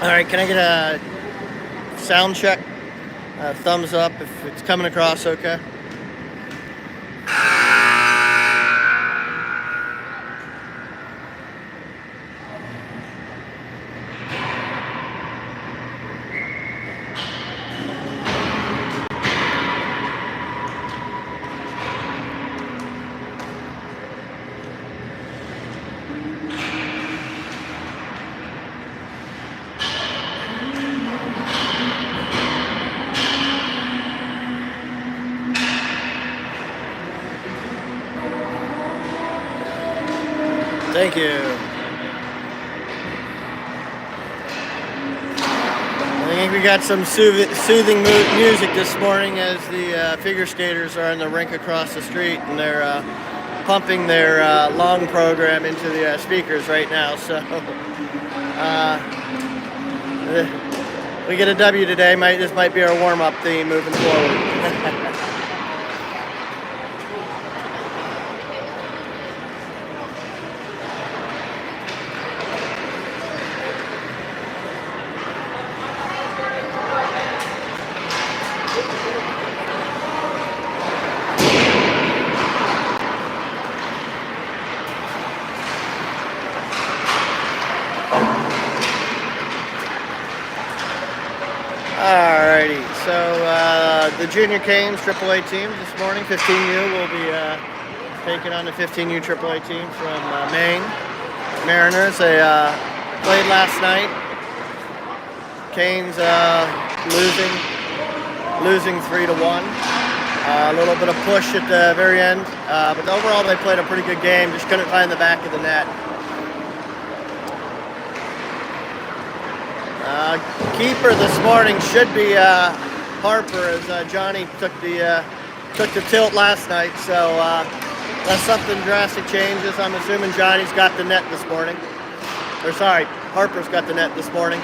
All right, can I get a sound check? Thumbs up if it's coming across okay. Thank you. I think we got some soothing music this morning as the figure skaters are in the rink across the street, and they're pumping their long program into the speakers right now. So we get a W today. This might be our warm-up theme moving forward. Alrighty, so the Junior Canes AAA team this morning, 15U, will be taking on the 15U AAA team from Maine. Mariners, they played last night. Canes losing 3-1. A little bit of push at the very end, but overall they played a pretty good game, just couldn't find the back of the net. Keeper this morning should be Harper, as Johnny took the tilt last night. So unless something drastic changes, I'm assuming Johnny's got the net this morning. Or sorry, Harper's got the net this morning.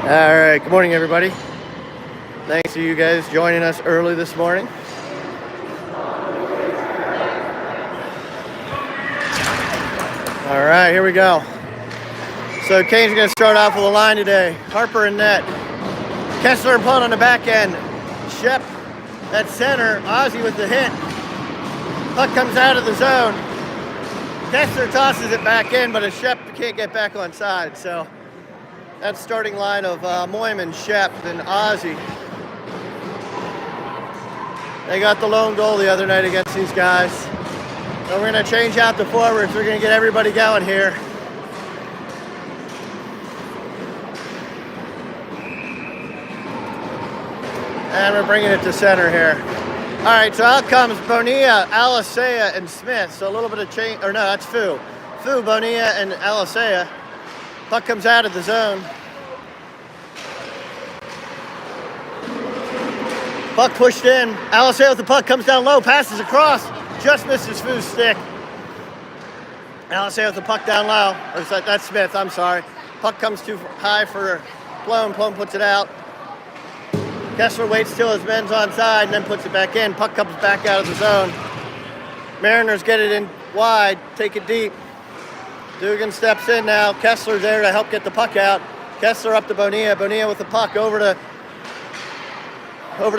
All right, good morning, everybody. Thanks to you guys joining us early this morning. All right, here we go. So Kane's going to start off with a line today. Harper in net. Kessler and Punt on the back end. Shep at center. Ozzie with the hit. Puck comes out of the zone. Kessler tosses it back in, but Shep can't get back on side. So that's starting line of Moyman, Shep, and Ozzie. They got the lone goal the other night against these guys. So we're going to change out the forwards. We're going to get everybody going here. And we're bringing it to center here. All right, so out comes Bonilla, Alisea, and Smith. So a little bit of change, or no, that's Fu. Fu, Bonilla, and Alisea. Puck comes out of the zone. Puck pushed in. Alisea with the puck, comes down low, passes across. Just misses Fu's stick. Alisea with the puck down low. Or that's Smith, I'm sorry. Puck comes too high for Plone. Plone puts it out. Kessler waits till his men's onside and then puts it back in. Puck comes back out of the zone. Mariners get it in wide, take it deep. Dugan steps in now. Kessler's there to help get the puck out. Kessler up to Bonilla. Bonilla with the puck over to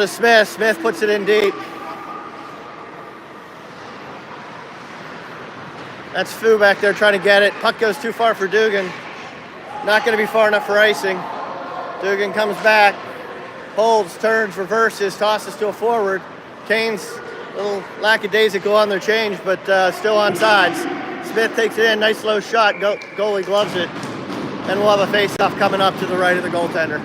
Smith. Smith puts it in deep. That's Fu back there trying to get it. Puck goes too far for Dugan. Not going to be far enough for icing. Dugan comes back. Holds, turns, reverses, tosses to a forward. Kane's a little lackadaisical on their change, but still on sides. Smith takes it in, nice low shot, goalie gloves it. And we'll have a face-off coming up to the right of the goaltender.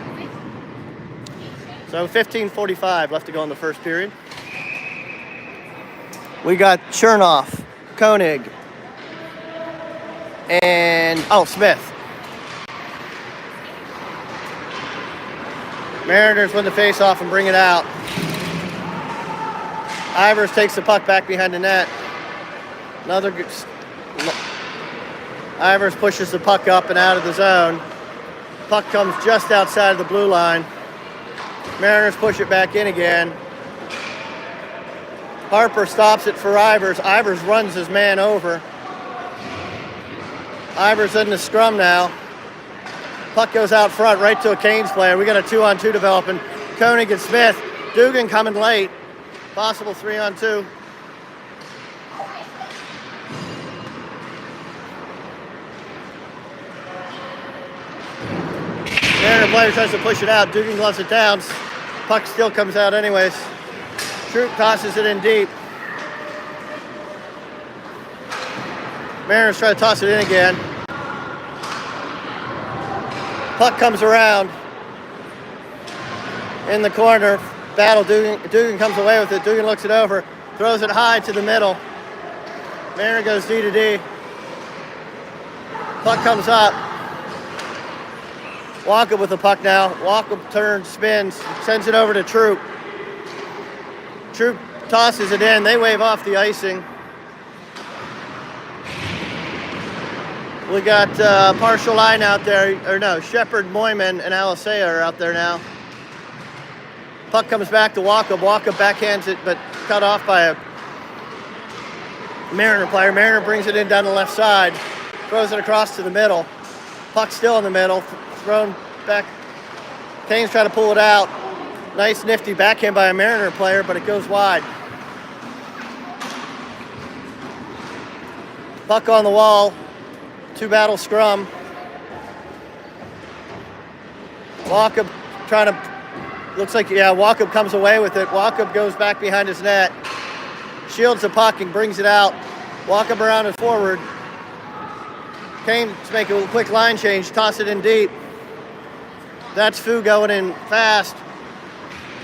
So 15:45 left to go in the first period. We got Chernoff, Koenig, and, Smith. Mariners win the face-off and bring it out. Ivers takes the puck back behind the net. Ivers pushes the puck up and out of the zone. Puck comes just outside of the blue line. Mariners push it back in again. Harper stops it for Ivers. Ivers runs his man over. Ivers in the scrum now. Puck goes out front right to a Canes player. We got a 2-on-2 developing. Koenig and Smith. Dugan coming late. Possible 3-on-2. Mariner player tries to push it out. Dugan gloves it down. Puck still comes out anyways. Troop tosses it in deep. Mariners try to toss it in again. Puck comes around in the corner. Battle. Dugan comes away with it. Dugan looks it over. Throws it high to the middle. Mariner goes D to D. Puck comes up. Walkup with the puck now. Walkup turns, spins, sends it over to Troop. Troop tosses it in. They wave off the icing. We got partial line out there, or no, Shepard, Moyman, and Alisea are out there now. Puck comes back to Walkup. Walkup backhands it, but cut off by a Mariner player. Mariner brings it in down the left side, throws it across to the middle. Puck still in the middle, thrown back. Kane's trying to pull it out. Nice nifty backhand by a Mariner player, but it goes wide. Puck on the wall. 2-battle scrum. Walkup trying to, looks like, Walkup comes away with it. Walkup goes back behind his net. Shields the puck and brings it out. Walkup around and forward. Kane's making a quick line change, toss it in deep. That's Fu going in fast.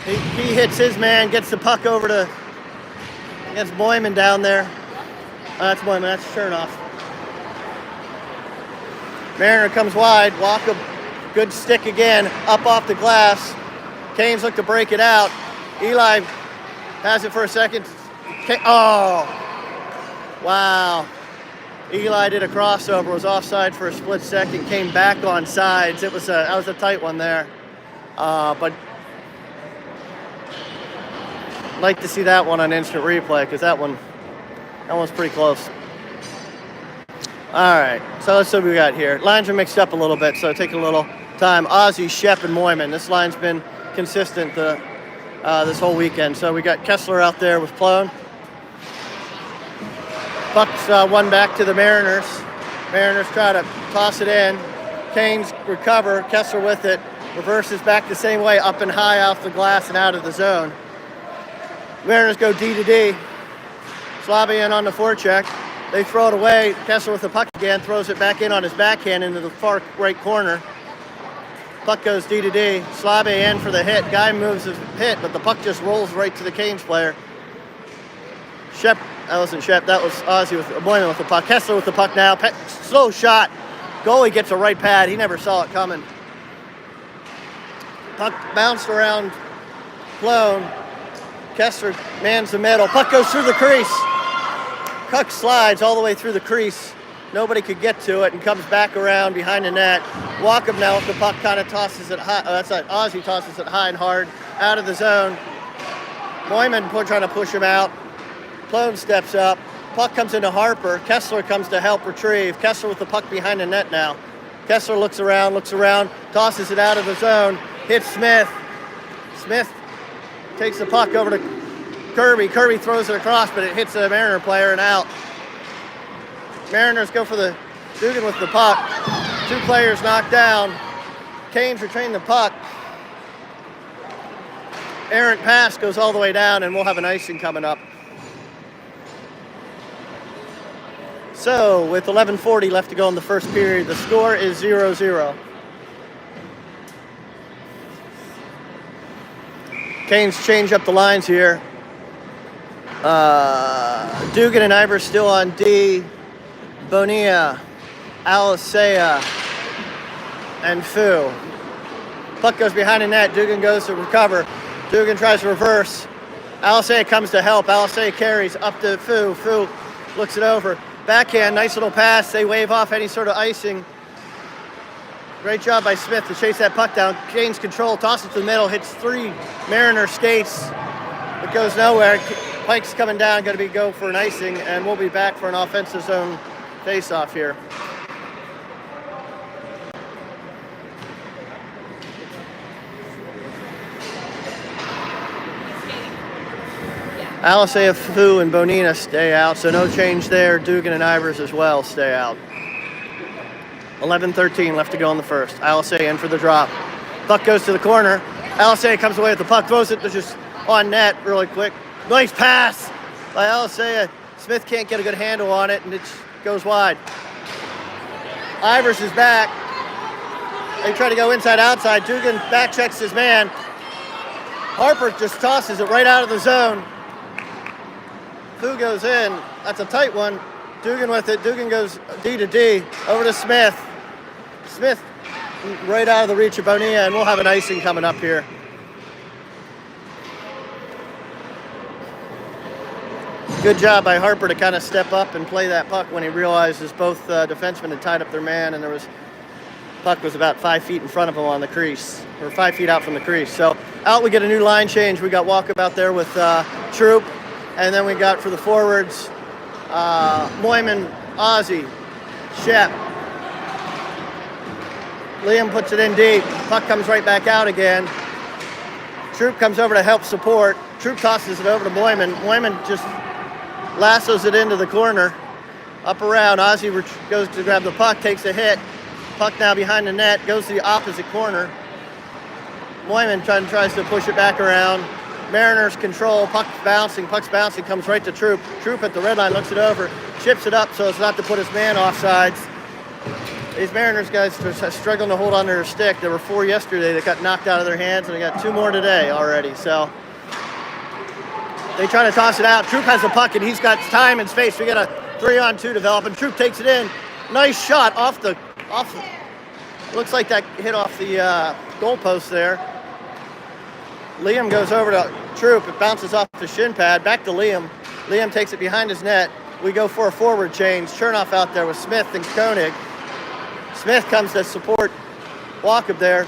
He hits his man, gets the puck over to, against Moyman down there. That's Moyman, that's Chernoff. Mariner comes wide. Walkup, good stick again, up off the glass. Canes look to break it out. Eli has it for a second. Oh, wow. Eli did a crossover, was offside for a split second, came back on sides. That was a tight one there. But I'd like to see that one on instant replay because that one's pretty close. All right, so let's see what we got here. Lines are mixed up a little bit, so take a little time. Ozzie, Shep, and Moyman. This line's been consistent this whole weekend. So we got Kessler out there with Plone. Puck's one back to the Mariners. Mariners try to toss it in. Canes recover. Kessler with it. Reverses back the same way, up and high off the glass and out of the zone. Mariners go D to D. Slavian on the forecheck. They throw it away. Kessler with the puck again, throws it back in on his backhand into the far right corner. Puck goes D to D. Slavian in for the hit. Guy moves his hit, but the puck just rolls right to the Canes player. Shep, that wasn't Shep, that was Ozzie with Moyman with the puck. Kessler with the puck now. Slow shot. Goalie gets a right pad. He never saw it coming. Puck bounced around Plone. Kessler mans the middle. Puck goes through the crease. Puck slides all the way through the crease. Nobody could get to it and comes back around behind the net. Walkup now with the puck kind of tosses it high. That's like Ozzie tosses it high and hard out of the zone. Moyman trying to push him out. Plone steps up. Puck comes into Harper. Kessler comes to help retrieve. Kessler with the puck behind the net now. Kessler looks around, tosses it out of the zone. Hits Smith. Smith takes the puck over to Kirby. Kirby throws it across, but it hits a Mariner player and out. Mariners go for the Dugan with the puck. Two players knocked down. Canes retain the puck. Errant pass goes all the way down, and we'll have an icing coming up. So, with 11:40 left to go in the first period, the score is 0-0. Canes change up the lines here. Dugan and Ivers still on D. Bonilla, Alisea, and Fu. Puck goes behind the net. Dugan goes to recover. Dugan tries to reverse. Alisea comes to help. Alisea carries up to Fu. Fu looks it over. Backhand, nice little pass. They wave off any sort of icing. Great job by Smith to chase that puck down. Canes control, toss it to the middle, hits three Mariner skates. It goes nowhere. Pike's coming down, going to go for an icing, and we'll be back for an offensive zone face-off here. Alisea, Fu, and Bonina stay out, so no change there. Dugan and Ivers as well stay out. 11:13 left to go in the first. Alisea in for the drop. Puck goes to the corner. Alisea comes away with the puck, throws it to just on net really quick. Nice pass by Alisea. Smith can't get a good handle on it, and it goes wide. Ivers is back. They try to go inside-outside. Dugan back checks his man. Harper just tosses it right out of the zone. Fu goes in. That's a tight one. Dugan with it. Dugan goes D to D. Over to Smith. Smith right out of the reach of Bonilla, and we'll have an icing coming up here. Good job by Harper to kind of step up and play that puck when he realizes both defensemen had tied up their man, and puck was about 5 feet in front of him on the crease, or 5 feet out from the crease. So out we get a new line change. We got Walkup out there with Troop, and then we got for the forwards Moyman, Ozzie, Shep. Liam puts it in deep. Puck comes right back out again. Troop comes over to help support. Troop tosses it over to Moyman. Moyman just lassos it into the corner. Up around. Ozzie goes to grab the puck, takes a hit. Puck now behind the net, goes to the opposite corner. Moyman tries to push it back around. Mariners control. Puck's bouncing, comes right to Troop. Troop at the red line looks it over, chips it up so as not to put his man offsides. These Mariners guys are struggling to hold on to their stick. There were 4 yesterday that got knocked out of their hands, and they got 2 more today already. So they try to toss it out. Troop has the puck, and he's got time and space. We get a 3-on-2 developing. Troop takes it in. Nice shot off the. Looks like that hit off the goalpost there. Liam goes over to Troop. It bounces off the shin pad. Back to Liam. Liam takes it behind his net. we go for a forward change. Chernoff out there with Smith and Koenig. Smith comes to support Walkup there.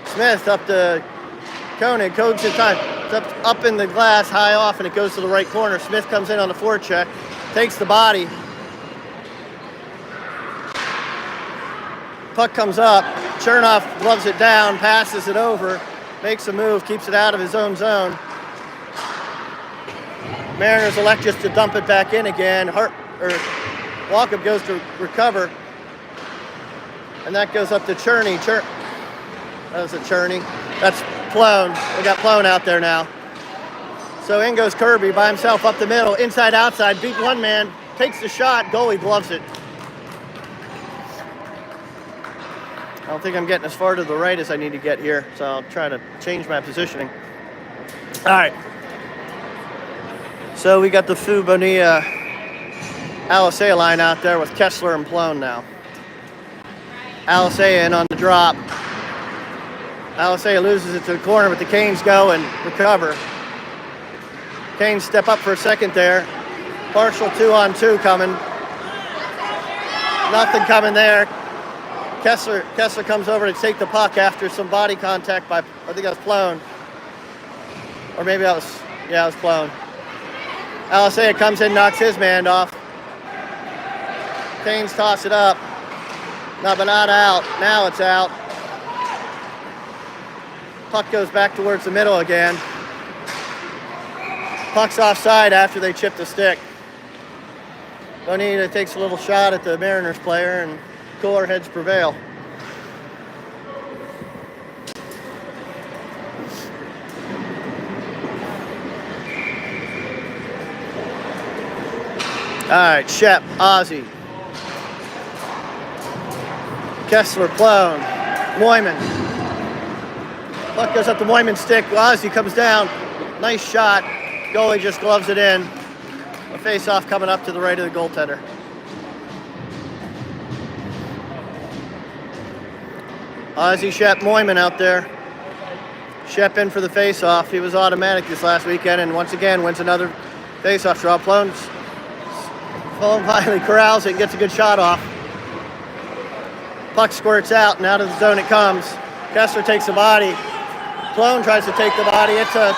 Smith up to Koenig. Koenig's in time. It's up in the glass, high off, and it goes to the right corner. Smith comes in on the forecheck, takes the body. Puck comes up. Chernoff gloves it down, passes it over, makes a move, keeps it out of his own zone. Mariners elect just to dump it back in again. Walkup goes to recover. And that goes up to Cherney. That was a Cherney. That's Plone. We got Plone out there now. So in goes Kirby by himself up the middle, inside, outside, beat one man, takes the shot, goalie gloves it. I don't think I'm getting as far to the right as I need to get here, so I'll try to change my positioning. All right. So we got the Fu Bonilla Alisea line out there with Kessler and Plone now. Alisea in on the drop. Alisea loses it to the corner, but the Canes go and recover. Canes step up for a second there. Partial 2-on-2 coming. Nothing coming there. Kessler comes over to take the puck after some body contact by, I think that was Plone. Or maybe that was, yeah, it was Plone. Alisea comes in, knocks his man off. Canes toss it up. No, but not out. Now it's out. Puck goes back towards the middle again. Puck's offside after they chip the stick. Bonilla takes a little shot at the Mariners player, and cooler heads prevail. All right, Shep, Ozzie, Kessler, Plone, Moyman. Puck goes up the Moyman stick. Ozzie comes down. Nice shot. Goalie just gloves it in. A face-off coming up to the right of the goaltender. Ozzie, Shep, Moyman out there. Shep in for the face-off. He was automatic this last weekend, and once again wins another face-off draw. Plone finally corrals it and gets a good shot off. Puck squirts out, and out of the zone it comes. Kessler takes the body. Plone tries to take the body. It's a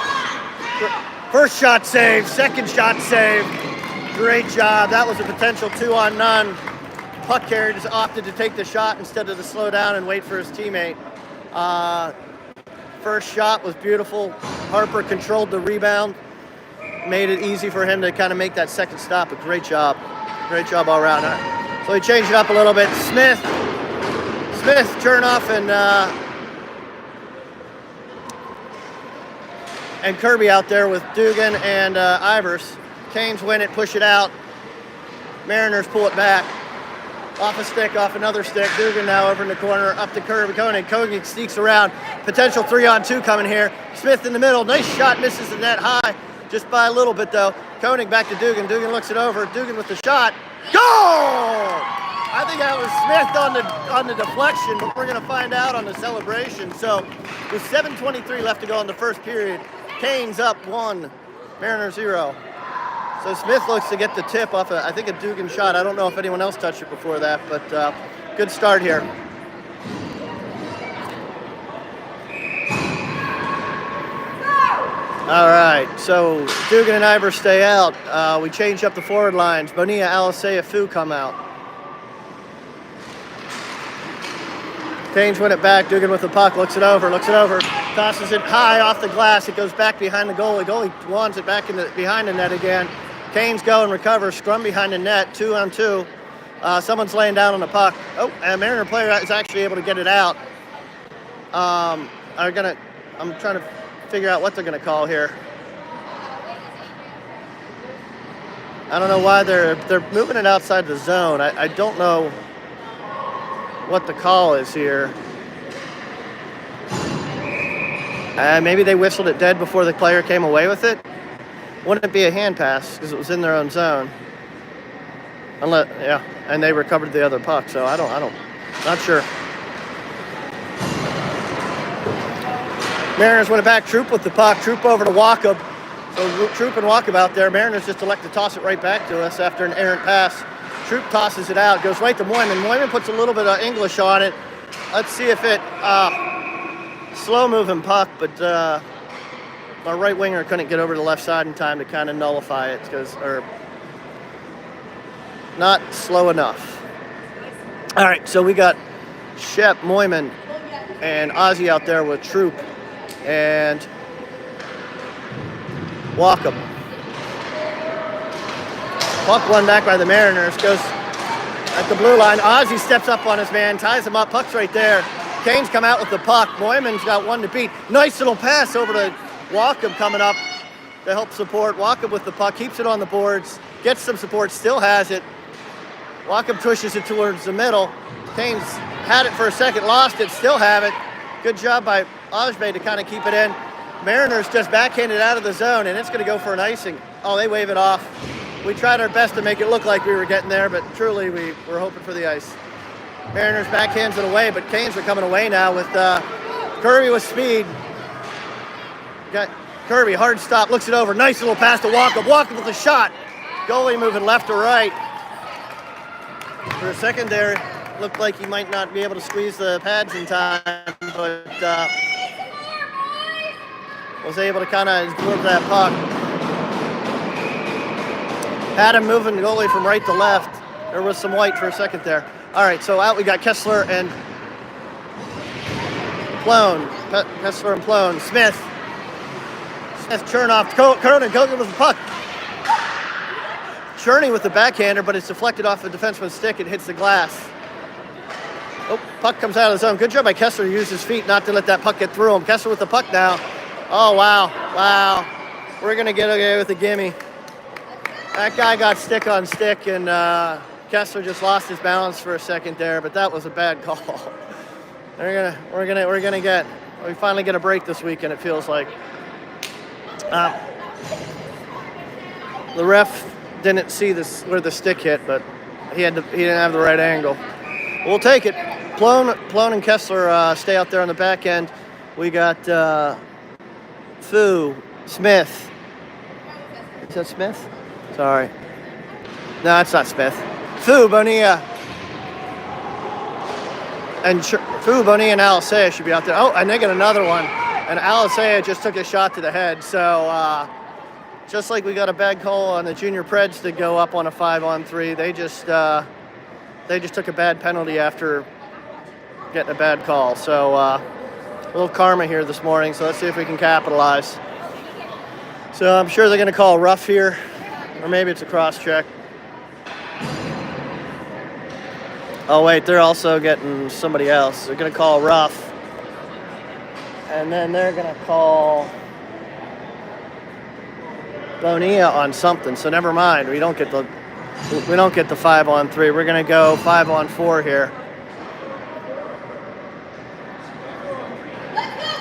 first shot save, second shot save. Great job. That was a potential 2-on-none. Puck carrier just opted to take the shot instead of to slow down and wait for his teammate. First shot was beautiful. Harper controlled the rebound. Made it easy for him to kind of make that second stop. A great job. Great job all around. So he changed it up a little bit. Smith, Chernoff, and Kirby out there with Dugan and Ivers. Canes win it, push it out. Mariners pull it back. Off a stick, off another stick. Dugan now over in the corner, up to Kirby. Koenig sneaks around. Potential 3-on-2 coming here. Smith in the middle. Nice shot, misses the net high. Just by a little bit, though. Koenig back to Dugan. Dugan looks it over. Dugan with the shot. Goal! I think that was Smith on the deflection, but we're going to find out on the celebration. So with 7:23 left to go in the first period, Canes up 1, Mariners 0. So Smith looks to get the tip off, I think, a Dugan shot. I don't know if anyone else touched it before that, but good start here. All right, so Dugan and Ivers stay out. We change up the forward lines. Bonilla, Alisea, Fu come out. Canes win it back. Dugan with the puck, looks it over, tosses it high off the glass. It goes back behind the goalie. Goalie wants it back behind the net again. Canes go and recover, scrum behind the net, 2-on-2. Someone's laying down on the puck. Oh, and a Mariner player is actually able to get it out. I'm trying to figure out what they're going to call here. I don't know why they're moving it outside the zone. I don't know what the call is here. Maybe they whistled it dead before the player came away with it. Wouldn't it be a hand pass because it was in their own zone? Unless, yeah, and they recovered the other puck. So not sure. Mariners win it back. Troop with the puck. Troop over to Walkup. So Troop and Walkabout there. Mariners just elect to toss it right back to us after an errant pass. Troop tosses it out, goes right to Moyman. Moyman puts a little bit of English on it. Let's see if it, slow moving puck, but our right winger couldn't get over to the left side in time to kind of nullify it, or not slow enough. All right, so we got Shep, Moyman, and Ozzy out there with Troop and Walkham. Puck won back by the Mariners, goes at the blue line. Ozzy steps up on his man, ties him up, puck's right there. Canes come out with the puck. Moyman's got one to beat. Nice little pass over to Walkham coming up to help support. Walkham with the puck, keeps it on the boards, gets some support, still has it. Walkham pushes it towards the middle. Canes had it for a second, lost it, still have it. Good job by Ojbe to kind of keep it in. Mariners just backhanded out of the zone, and it's going to go for an icing. Oh, they wave it off. We tried our best to make it look like we were getting there, but truly we were hoping for the ice. Mariners backhands it away, but Canes are coming away now with Kirby with speed. Got Kirby, hard stop, looks it over. Nice little pass to Walkham. Walkham with a shot. Goalie moving left to right. For a second there, looked like he might not be able to squeeze the pads in time, but was able to kind of absorb that puck. Had him moving the goalie from right to left. There was some white for a second there. All right, so out we got Kessler and Plone. Kessler and Plone. Smith Chernoff. Cronin goes with the puck. Cherney with the backhander, but it's deflected off the defenseman's stick. It hits the glass. Oh, puck comes out of the zone. Good job by Kessler to use his feet not to let that puck get through him. Kessler with the puck now. Oh, wow. We're going to get away with a gimme. That guy got stick on stick, and Kessler just lost his balance for a second there, but that was a bad call. We finally get a break this weekend, it feels like. The ref didn't see where the stick hit, but he didn't have the right angle. We'll take it. Plone and Kessler stay out there on the back end. We got Fu, Smith. Is that Smith? Sorry. No, it's not Smith. Fu, Bonilla. And Fu, Bonilla, and Alisea should be out there. Oh, and they get another one. And Alisea just took a shot to the head. So just like we got a bad call on the junior Preds to go up on a 5-on-3, they just took a bad penalty after getting a bad call. So a little karma here this morning. So let's see if we can capitalize. So I'm sure they're going to call rough here, or maybe it's a cross check. Oh wait, they're also getting somebody else. They're going to call rough. And then they're going to call Bonilla on something. So never mind. We don't get the 5-on-3. We're going to go 5-on-4 here.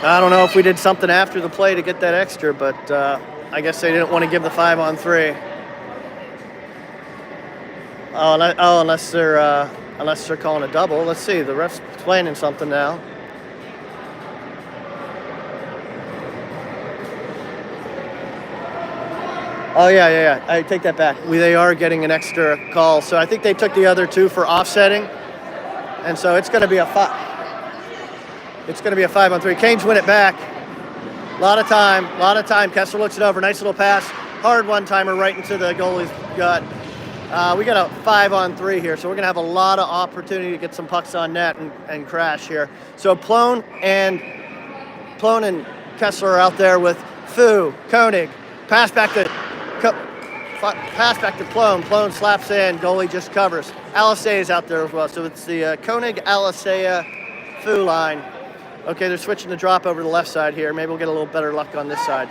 I don't know if we did something after the play to get that extra, but I guess they didn't want to give the 5-on-3. Unless they're calling a double. Let's see. The ref's explaining something now. Oh, yeah. I take that back. They are getting an extra call. So I think they took the other two for offsetting. And so it's going to be a 5-on-3. Canes win it back. A lot of time. Kessler looks it over. Nice little pass. Hard one-timer right into the goalie's gut. We got a 5-on-3 here, so we're going to have a lot of opportunity to get some pucks on net and crash here. So Plone and Kessler are out there with Fu, Koenig. Pass back to Plone. Plone slaps in. Goalie just covers. Alisea is out there as well. So it's the Koenig, Alisea, Fu line. Okay, they're switching the drop over to the left side here. Maybe we'll get a little better luck on this side.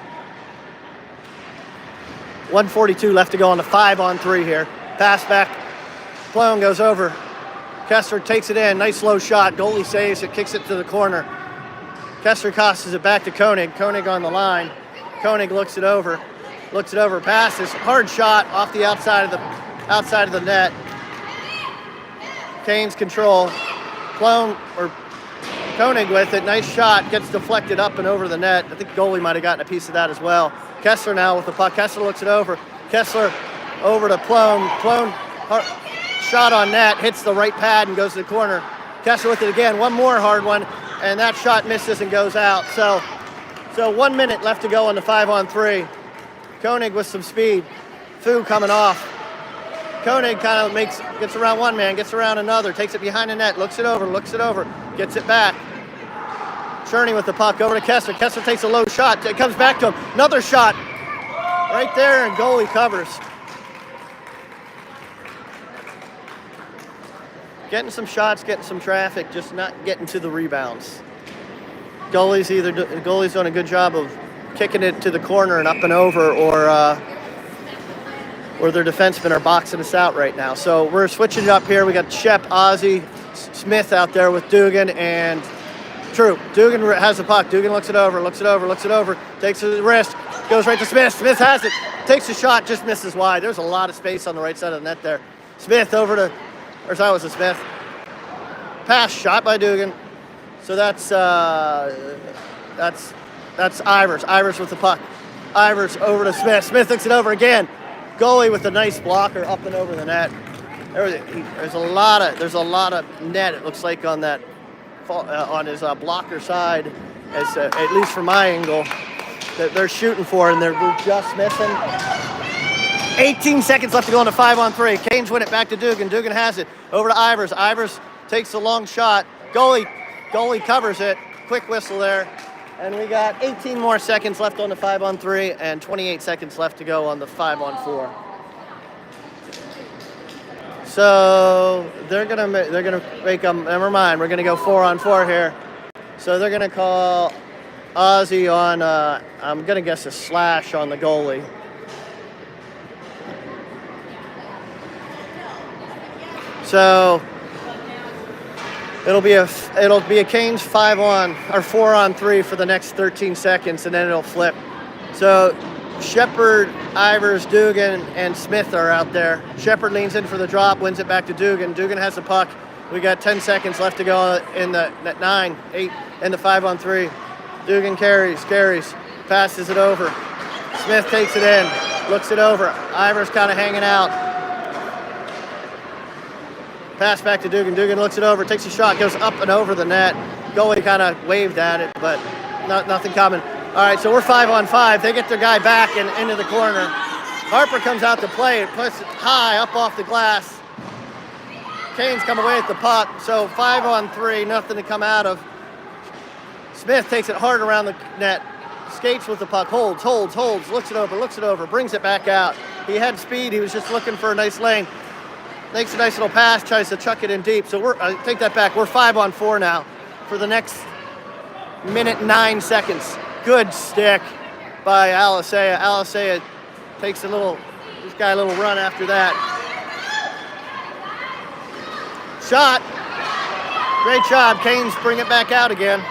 1:42 left to go on the 5-on-3 here. Pass back. Plone goes over. Kessler takes it in. Nice low shot. Goalie saves it, kicks it to the corner. Kessler tosses it back to Koenig. Koenig on the line. Koenig looks it over. Passes. Hard shot off the outside of the net. Canes control. Koenig with it. Nice shot. Gets deflected up and over the net. I think the goalie might have gotten a piece of that as well. Kessler now with the puck. Kessler looks it over. Kessler over to Plone. Plone shot on net, hits the right pad and goes to the corner. Kessler with it again. One more hard one, and that shot misses and goes out. So 1 minute left to go on the 5-on-3. Koenig with some speed. Fu coming off. Koenig kind of gets around one man, gets around another, takes it behind the net, looks it over, gets it back. Cherney with the puck over to Kessler. Kessler takes a low shot. It comes back to him. Another shot right there, and goalie covers. Getting some shots, getting some traffic, just not getting to the rebounds. Goalie's doing a good job of kicking it to the corner and up and over, or their defensemen are boxing us out right now. So we're switching it up here. We got Shep, Ozzy, Smith out there with Dugan and Troop. Dugan has the puck. Dugan looks it over, takes the wrist, goes right to Smith. Smith has it, takes a shot, just misses wide. There's a lot of space on the right side of the net there. Smith over to, or that was a Smith. Pass shot by Dugan. So that's Ivers. Ivers with the puck. Ivers over to Smith. Smith looks it over again. Goalie with a nice blocker up and over the net. There's a lot of net, it looks like, on that on his blocker side, as at least from my angle, that they're shooting for, and they're just missing. 18 seconds left to go on the 5-on-3. Canes win it back to Dugan. Dugan has it over to Ivers. Ivers takes a long shot. Goalie covers it. Quick whistle there. And we got 18 more seconds left on the 5-on-3 and 28 seconds left to go on the 5-on-4. So they're gonna make them. Never mind. We're gonna go 4-on-4 here. So they're gonna call Ozzy on. I'm gonna guess a slash on the goalie. So it'll be a Canes 5-on or 4-on-3 for the next 13 seconds, and then it'll flip. So Shepard, Ivers, Dugan, and Smith are out there. Shepard leans in for the drop, wins it back to Dugan. Dugan has the puck. We got 10 seconds left to go in the 9, 8, in the 5-on-3. Dugan carries, passes it over. Smith takes it in, looks it over. Ivers kind of hanging out. Pass back to Dugan. Dugan looks it over, takes a shot, goes up and over the net. Goalie kind of waved at it, but nothing coming. All right, so we're 5-on-5. They get their guy back and into the corner. Harper comes out to play. It puts it high up off the glass. Canes come away with the puck. So 5-on-3, nothing to come out of. Smith takes it hard around the net. Skates with the puck, holds, looks it over, brings it back out. He had speed. He was just looking for a nice lane. Makes a nice little pass, tries to chuck it in deep. So I take that back. We're 5-on-4 now for the next minute 9 seconds. Good stick by Alisea. Alisea takes this guy a little run after that. Shot. Great job. Canes bring it back out again.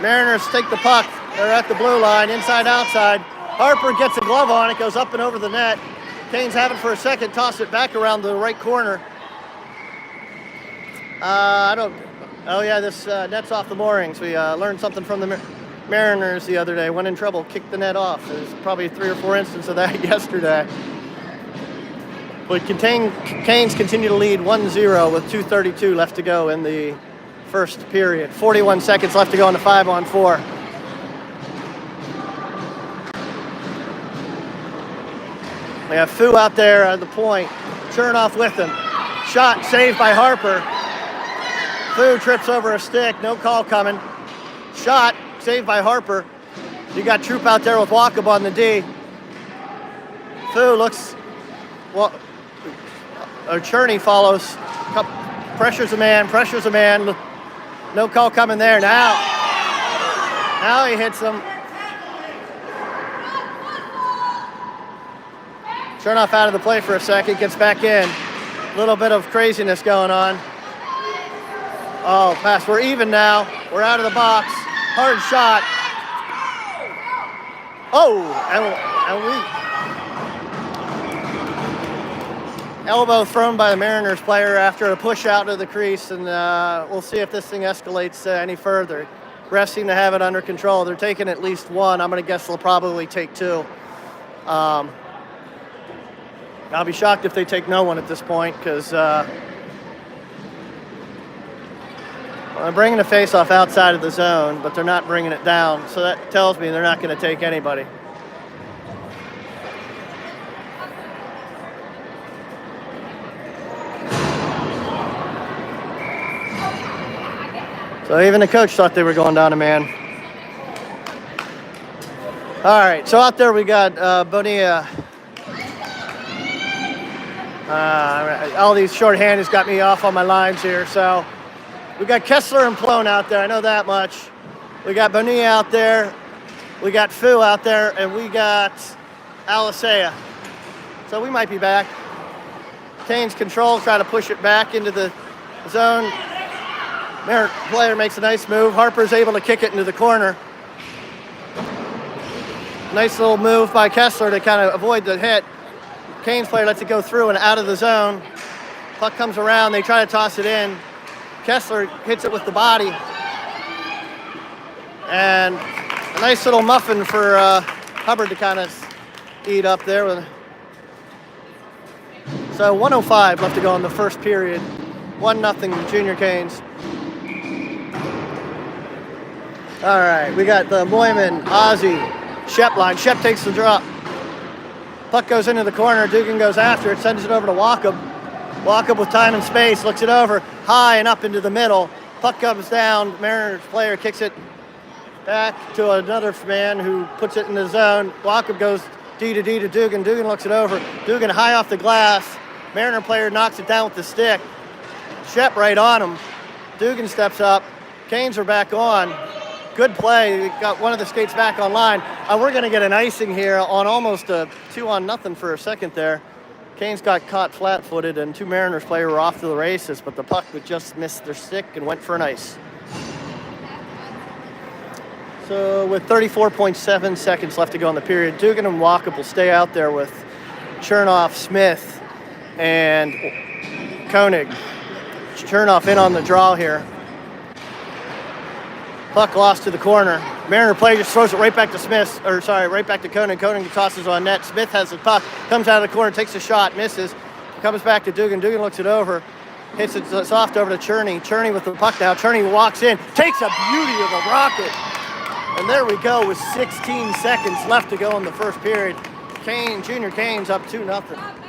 Mariners take the puck. They're at the blue line, inside, outside. Harper gets a glove on it, goes up and over the net. Canes have it for a second, toss it back around the right corner. Oh yeah, this net's off the moorings. We learned something from the Mariners the other day. Went in trouble, kicked the net off. There's probably 3 or 4 instances of that yesterday. But Canes continue to lead 1-0 with 2:32 left to go in the first period. 41 seconds left to go on the 5-on-4. We have Fu out there at the point. Chernoff with him. Shot saved by Harper. Fu trips over a stick. No call coming. Shot saved by Harper. You got Troop out there with Walkup on the D. Fu looks. Well, Cherney follows. Pressures a man. No call coming there. Now he hits him. Chernoff out of the play for a second, gets back in. A little bit of craziness going on. Oh, pass. We're even now. We're out of the box. Hard shot. Oh, and we elbow thrown by the Mariners player after a push out to the crease, and we'll see if this thing escalates any further. refs seem to have it under control. They're taking at least one. I'm going to guess they'll probably take two. I'll be shocked if they take no one at this point, because I'm bringing the face-off outside of the zone, but they're not bringing it down. So that tells me they're not going to take anybody. So even the coach thought they were going down a man. All right, so out there we got Bonilla. All these short-handeds got me off on my lines here. So we got Kessler and Plone out there. I know that much. We got Bonilla out there. We got Fu out there, and we got Alisea. So we might be back. Kane's control, try to push it back into the zone. Their player makes a nice move. Harper's able to kick it into the corner. Nice little move by Kessler to kind of avoid the hit. Kane's player lets it go through and out of the zone. Puck comes around. They try to toss it in. Kessler hits it with the body. And a nice little muffin for Hubbard to kind of eat up there. So 1:05 left to go in the first period. 1-0 Junior Canes. All right, we got the Moyman, Ozzy, Shep line. Shep takes the drop. Puck goes into the corner. Dugan goes after it, sends it over to Walkup. Walkup with time and space, looks it over, high and up into the middle. Puck comes down. Mariners player kicks it back to another man who puts it in the zone. Walkup goes D to Dugan. Dugan looks it over. Dugan high off the glass. Mariner player knocks it down with the stick. Shep right on him. Dugan steps up. Canes are back on. Good play. We got one of the skates back online. We're going to get an icing here on almost a 2-0 for a second there. Canes got caught flat-footed, and two Mariners players were off to the races, but the puck would just miss their stick and went for an ice. So with 34.7 seconds left to go in the period, Dugan and Walkup will stay out there with Chernoff, Smith, and Koenig. Chernoff in on the draw here. Puck lost to the corner. Mariner player just throws it right back to right back to Koenig. Koenig tosses on net. Smith has the puck, comes out of the corner, takes a shot, misses, comes back to Dugan. Dugan looks it over, hits it soft over to Cherney. Cherney with the puck now. Cherney walks in, takes a beauty of a rocket. And there we go with 16 seconds left to go in the first period. Junior Canes up 2-0.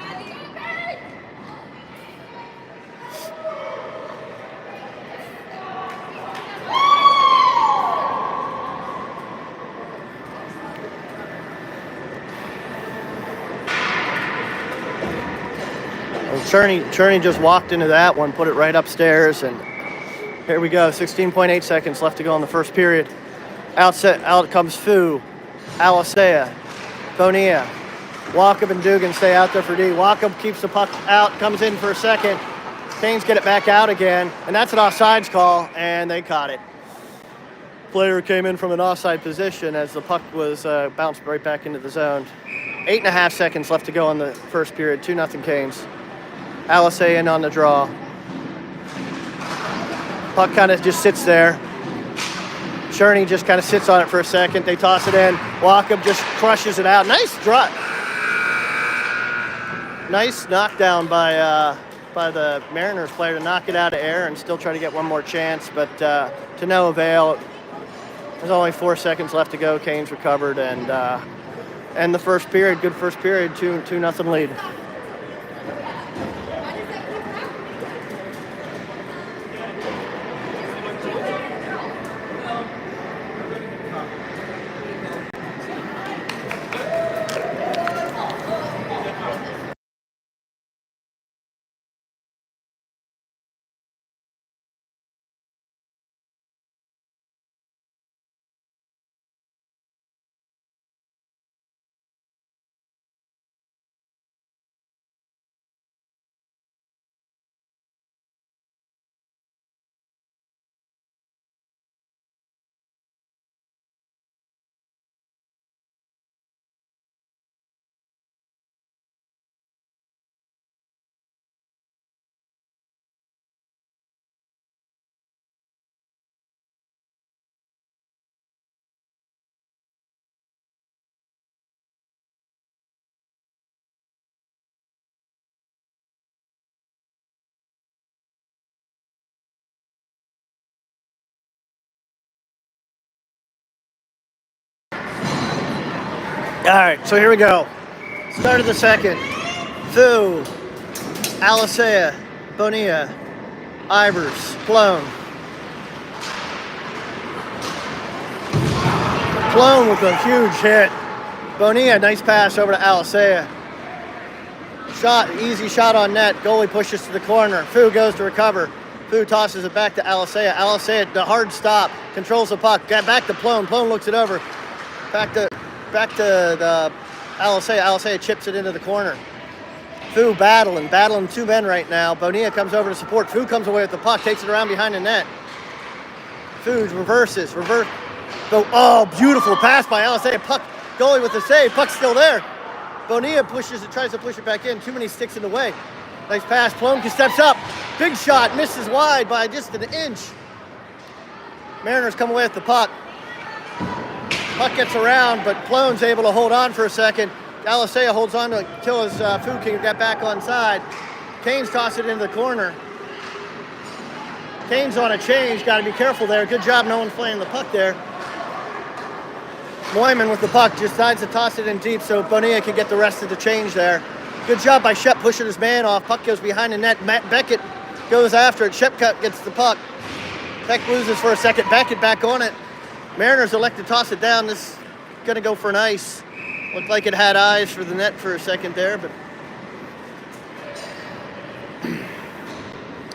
Cherney just walked into that one, put it right upstairs, and here we go. 16.8 seconds left to go in the first period. Out comes Fu, Alisea, Bonilla. Walkup and Dugan stay out there for D. Walkup keeps the puck out, comes in for a second. Canes get it back out again, and that's an offsides call, and they caught it. Player came in from an offside position as the puck was bounced right back into the zone. 8.5 seconds left to go in the first period. 2-0 Canes. Alisea in on the draw. Puck kind of just sits there. Cherney just kind of sits on it for a second. They toss it in. Walkup just crushes it out. Nice drop. Nice knockdown by the Mariners player to knock it out of air and still try to get one more chance, but to no avail. There's only 4 seconds left to go. Canes recovered and the first period, good first period, 2-0 lead. right, so here we go. Start of the second. Fu, Alisea, Bonilla, Ivers, Plone. Plone with a huge hit. Bonilla, nice pass over to Alisea. Shot, easy shot on net. Goalie pushes to the corner. Fu goes to recover. Fu tosses it back to Alisea. Alisea, the hard stop, controls the puck. Got back to Plone. Plone looks it over. Back to the Alisea. Alisea chips it into the corner. Fu battling two men right now. Bonilla comes over to support. Fu comes away with the puck, takes it around behind the net. Fu reverse. Oh, beautiful pass by Alisea. Puck, goalie with the save. Puck's still there. Bonilla tries to push it back in. Too many sticks in the way. Nice pass. Plonka steps up. Big shot. Misses wide by just an inch. Mariners come away with the puck. Puck gets around, but Plone's able to hold on for a second. Alisea holds on to it until his Fu can get back on side. Canes toss it into the corner. Canes on a change. Got to be careful there. Good job. No one's playing the puck there. Moyman with the puck just decides to toss it in deep so Bonilla can get the rest of the change there. Good job by Shep pushing his man off. Puck goes behind the net. Matt Beckett goes after it. Shepcut gets the puck. Beck loses for a second. Beckett back on it. Mariners elect to toss it down. This is going to go for an ice. Looked like it had eyes for the net for a second there, but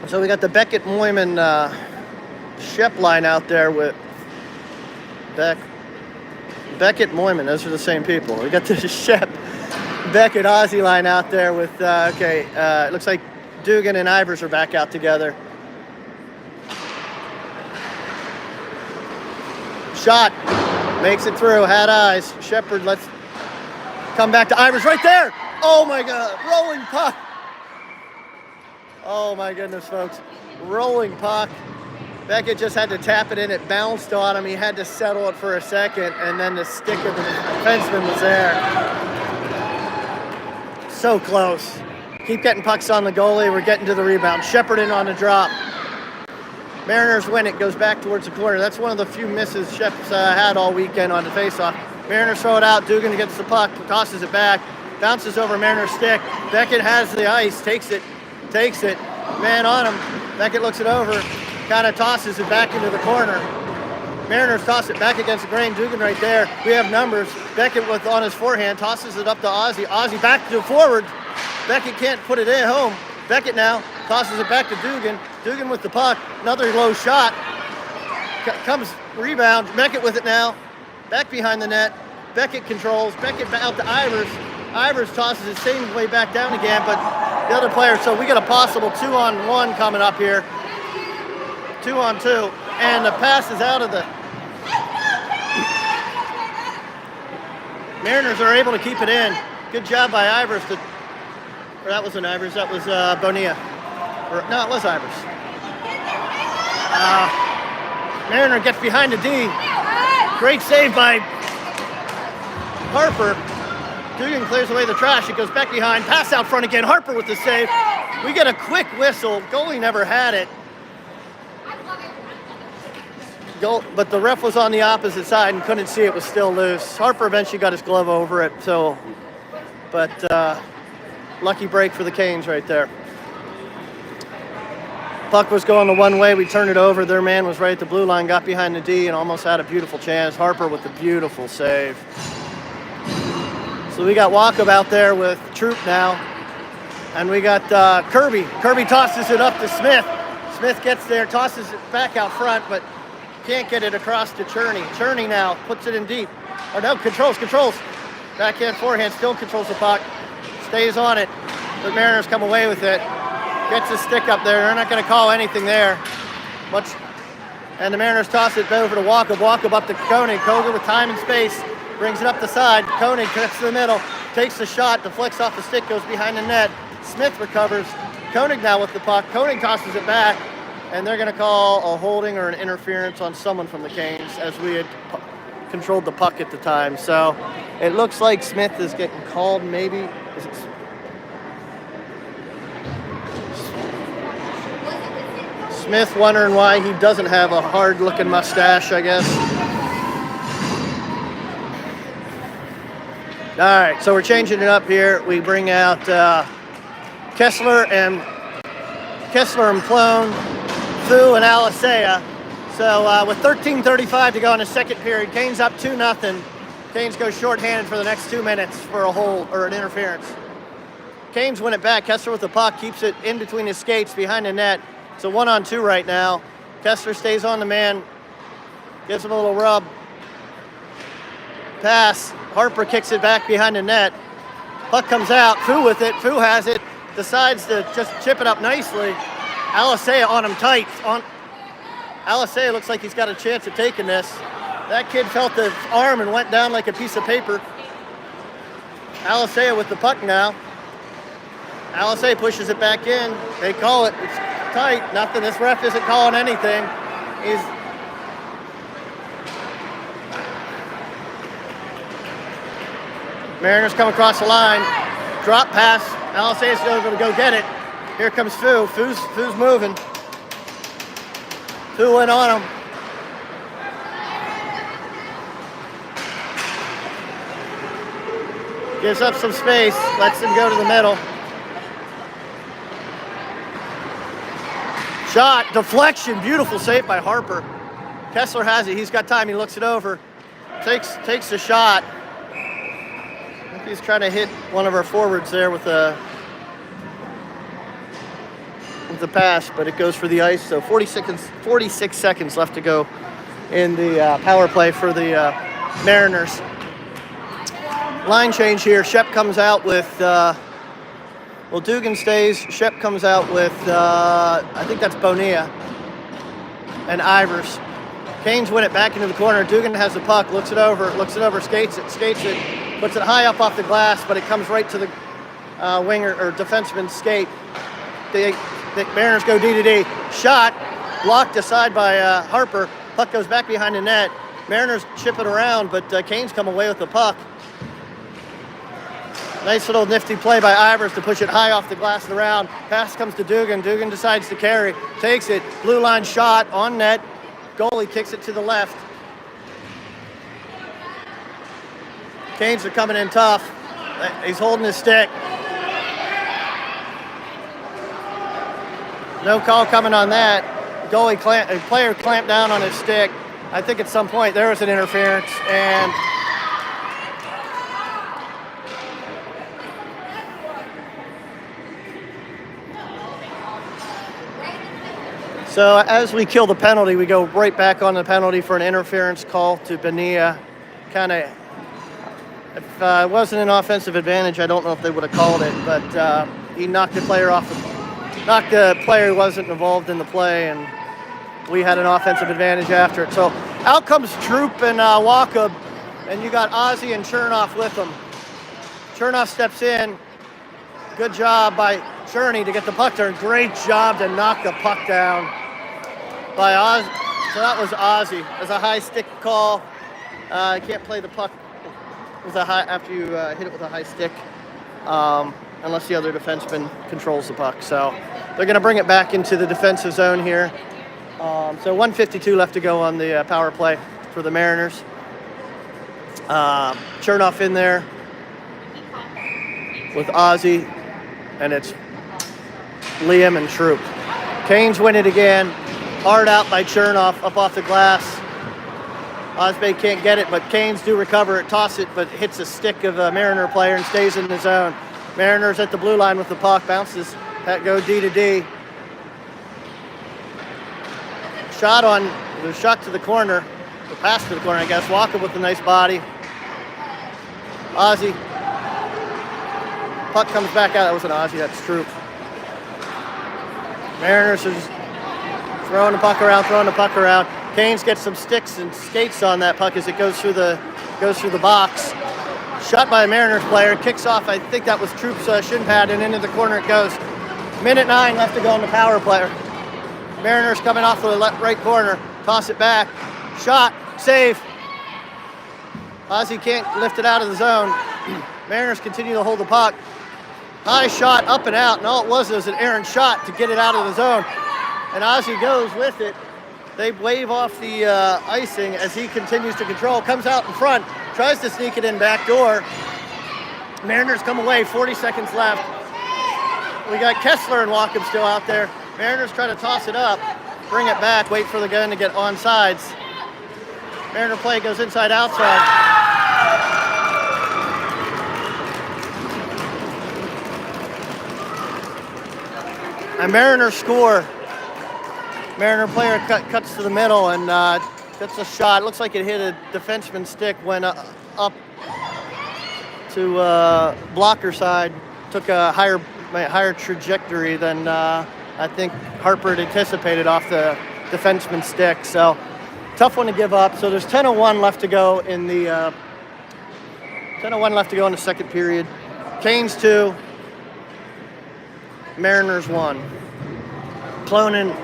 so we got the Beckett Moyman Shep line out there with Beckett Moyman. Those are the same people. We got the Shep Beckett Ozzy line out there with it looks like Dugan and Ivers are back out together. Shot makes it through. Had eyes. Shepard lets come back to Ivers right there. Oh my God, rolling puck. Oh my goodness, folks. Rolling puck. Beckett just had to tap it in. It bounced on him. He had to settle it for a second, and then the stick of the defenseman was there. So close. Keep getting pucks on the goalie. We're getting to the rebound. Shepard in on the drop. Mariners win it. Goes back towards the corner. That's one of the few misses Shep's had all weekend on the faceoff. Mariners throw it out. Dugan gets the puck, tosses it back, bounces over Mariners' stick. Beckett has the ice, takes it. Man on him. Beckett looks it over, kind of tosses it back into the corner. Mariners toss it back against the grain. Dugan right there. We have numbers. Beckett on his forehand tosses it up to Ozzy. Ozzy back to forward. Beckett can't put it in home. Beckett now tosses it back to Dugan. Dugan with the puck. Another low shot. Comes rebound. Beckett with it now. Back behind the net. Beckett controls. Beckett out to Ivers. Ivers tosses it same way back down again, but the other player. So we got a possible 2-on-1 coming up here. 2-on-2. And the pass is out of the... Mariners are able to keep it in. Good job by Ivers. Or that wasn't Ivers. That was Bonilla. No, it was Ivers. Mariner gets behind the D. Great save by Harper. Dugan clears away the trash. It goes back behind. Pass out front again. Harper with the save. We get a quick whistle. Goalie never had it. But the ref was on the opposite side and couldn't see it was still loose. Harper eventually got his glove over it. But lucky break for the Canes right there. Puck was going the one way. We turned it over. Their man was right at the blue line, got behind the D, and almost had a beautiful chance. Harper with the beautiful save. So we got Walkup out there with Troop now. And we got Kirby. Kirby tosses it up to Smith. Smith gets there, tosses it back out front, but can't get it across to Cherney. Cherney now puts it in deep. Or no, controls. Backhand, forehand, still controls the puck. Stays on it. The Mariners come away with it. Gets his stick up there. They're not going to call anything there. And the Mariners toss it over to Walkup. Walkup up to Koenig. Koenig with time and space. Brings it up the side. Koenig cuts to the middle. Takes the shot. Deflects off the stick. Goes behind the net. Smith recovers. Koenig now with the puck. Koenig tosses it back. And they're going to call a holding or an interference on someone from the Canes as we had controlled the puck at the time. So it looks like Smith is getting called maybe. Is it Smith wondering why he doesn't have a hard-looking mustache, I guess. All right, so we're changing it up here. We bring out Kessler and Plone, Fu and Alisea. So with 13:35 to go in the second period, Kane's up 2-0. Canes go shorthanded for the next 2 minutes for a hold or an interference. Canes win it back. Kessler with the puck, keeps it in between his skates behind the net. It's a 1-on-2 right now. Kessler stays on the man, gives him a little rub. Pass. Harper kicks it back behind the net. Puck comes out. Fu with it. Fu has it. Decides to just chip it up nicely. Alisea on him tight. Alisea looks like he's got a chance of taking this. That kid felt the arm and went down like a piece of paper. Alisea with the puck now. Alisea pushes it back in. They call it. It's tight. Nothing. This ref isn't calling anything. Mariners come across the line. Drop pass. Alisea's going to go get it. Here comes Fu. Fu's moving. Fu went on him. Gives up some space. Lets him go to the middle. Shot. Deflection. Beautiful save by Harper. Kessler has it. He's got time. He looks it over. Takes the shot. I think he's trying to hit one of our forwards there with the pass, but it goes for the ice. So 46 seconds left to go in the power play for the Mariners. Line change here. Shep comes out with, Dugan stays. Shep comes out with, I think that's Bonilla and Ivers. Canes win it back into the corner. Dugan has the puck, looks it over, skates it, puts it high up off the glass, but it comes right to the winger or defenseman's skate. The Mariners go D-to-D. Shot, blocked aside by Harper. Puck goes back behind the net. Mariners chip it around, but Canes come away with the puck. Nice little nifty play by Ivers to push it high off the glass and around. Pass comes to Dugan. Dugan decides to carry, takes it. Blue line shot on net. Goalie kicks it to the left. Canes are coming in tough. He's holding his stick. No call coming on that. Player clamped down on his stick. I think at some point there was an interference, and so as we kill the penalty, we go right back on the penalty for an interference call to Bonilla. If it wasn't an offensive advantage, I don't know if they would have called it, but he knocked the player who wasn't involved in the play, and we had an offensive advantage after it. So out comes Troop and Walkup, and you got Ozzy and Chernoff with them. Chernoff steps in. Good job by Cherney to get the puck there. Great job to knock the puck down by Ozzy. So that was Ozzy. It was a high stick call. You can't play the puck with a high after you hit it with a high stick. Unless the other defenseman controls the puck. So they're going to bring it back into the defensive zone here. So 1:52 left to go on the power play for the Mariners. Chernoff in there with Ozzy, and it's Liam and Troop. Canes win it again. Hard out by Chernoff up off the glass. Osbeck can't get it, but Canes do recover it, toss it, but hits a stick of a Mariner player and stays in the zone. Mariners at the blue line with the puck, bounces, go D-to-D. Shot to the corner, or pass to the corner, I guess. Walker with a nice body. Ozzy. Puck comes back out. That wasn't Ozzy, that's Troop. Mariners are just throwing the puck around. Canes gets some sticks and skates on that puck as it goes through the box. Shot by a Mariners player, kicks off, I think that was Troop's shin pad, and into the corner it goes. 1:09 left to go on the power play. Mariners coming off the right corner, toss it back. Shot, save. Ozzy can't lift it out of the zone. Mariners continue to hold the puck. High shot, up and out, and all it was an errant shot to get it out of the zone. And Ozzy goes with it. They wave off the icing as he continues to control. Comes out in front, tries to sneak it in back door. Mariners come away, 40 seconds left. We got Kessler and Wacom still out there. Mariners try to toss it up, bring it back, wait for the gun to get on sides. Mariner play goes inside, outside. A Mariner score. Mariner player cuts to the middle and gets a shot. Looks like it hit a defenseman's stick, went up to blocker side, took a higher trajectory than I think Harper had anticipated off the defenseman's stick. So tough one to give up. So there's 10:01 left to go in the 10:01 left to go in the second period. Canes 2, Mariners 1. Clonin.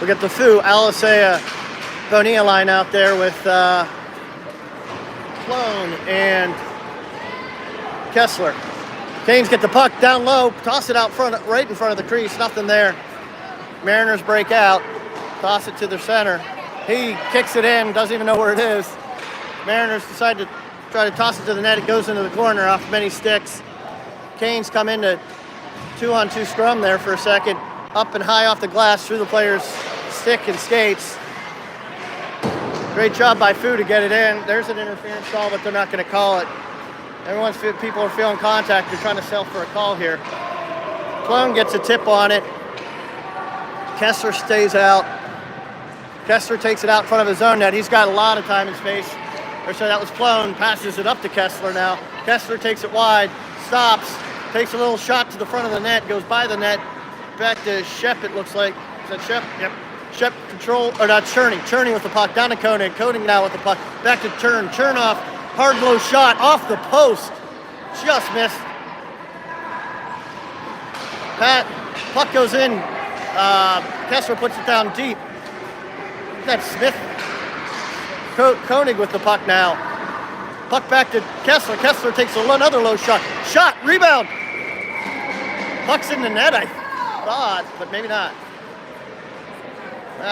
We got the Fu Alisea Bonilla line out there with Clone and Kessler. Canes get the puck down low, toss it out front, right in front of the crease, nothing there. Mariners break out, toss it to the center. He kicks it in, doesn't even know where it is. Mariners decide to try to toss it to the net. It goes into the corner off many sticks. Canes come into 2-on-2 scrum there for a second. Up and high off the glass through the player's stick and skates. Great job by Fu to get it in. There's an interference call, but they're not going to call it. People are feeling contact. They're trying to sell for a call here. Clone gets a tip on it. Kessler stays out. Kessler takes it out in front of his own net. He's got a lot of time and space. So that was Clone. Passes it up to Kessler now. Kessler takes it wide, stops, takes a little shot to the front of the net, goes by the net, back to Shep, it looks like. Is that Shep? Yep. Shep control, or not, Cherney. Cherney with the puck, down to Koenig. Koenig now with the puck, back to Chern. Chernoff, hard blow shot, off the post. Just missed. Puck goes in. Kessler puts it down deep. That's Smith. Koenig with the puck now. Puck back to Kessler. Kessler takes another low shot. Shot, rebound. Puck's in the net, I thought, but maybe not.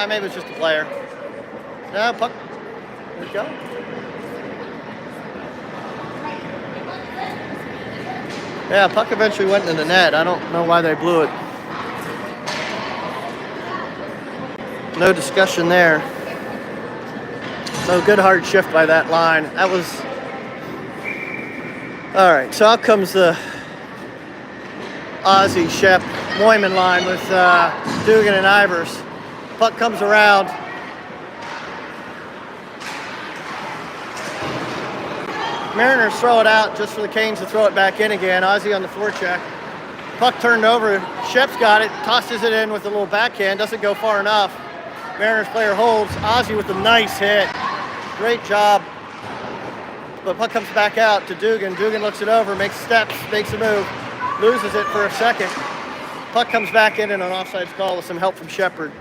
Maybe it's just a player. No, puck. There we go. Yeah, puck eventually went into the net. I don't know why they blew it. No discussion there. So good hard shift by that line. That was... All right, so out comes the Ozzie, Shep, Moyman line with Dugan and Ivers. Puck comes around. Mariners throw it out just for the Canes to throw it back in again. Ozzie on the forecheck. Puck turned over. Shep's got it, tosses it in with a little backhand. Doesn't go far enough. Mariners player holds. Ozzie with a nice hit. Great job. But puck comes back out to Dugan. Dugan looks it over, makes steps, makes a move, loses it for a second. Puck comes back in and an offsides call with some help from Shepard.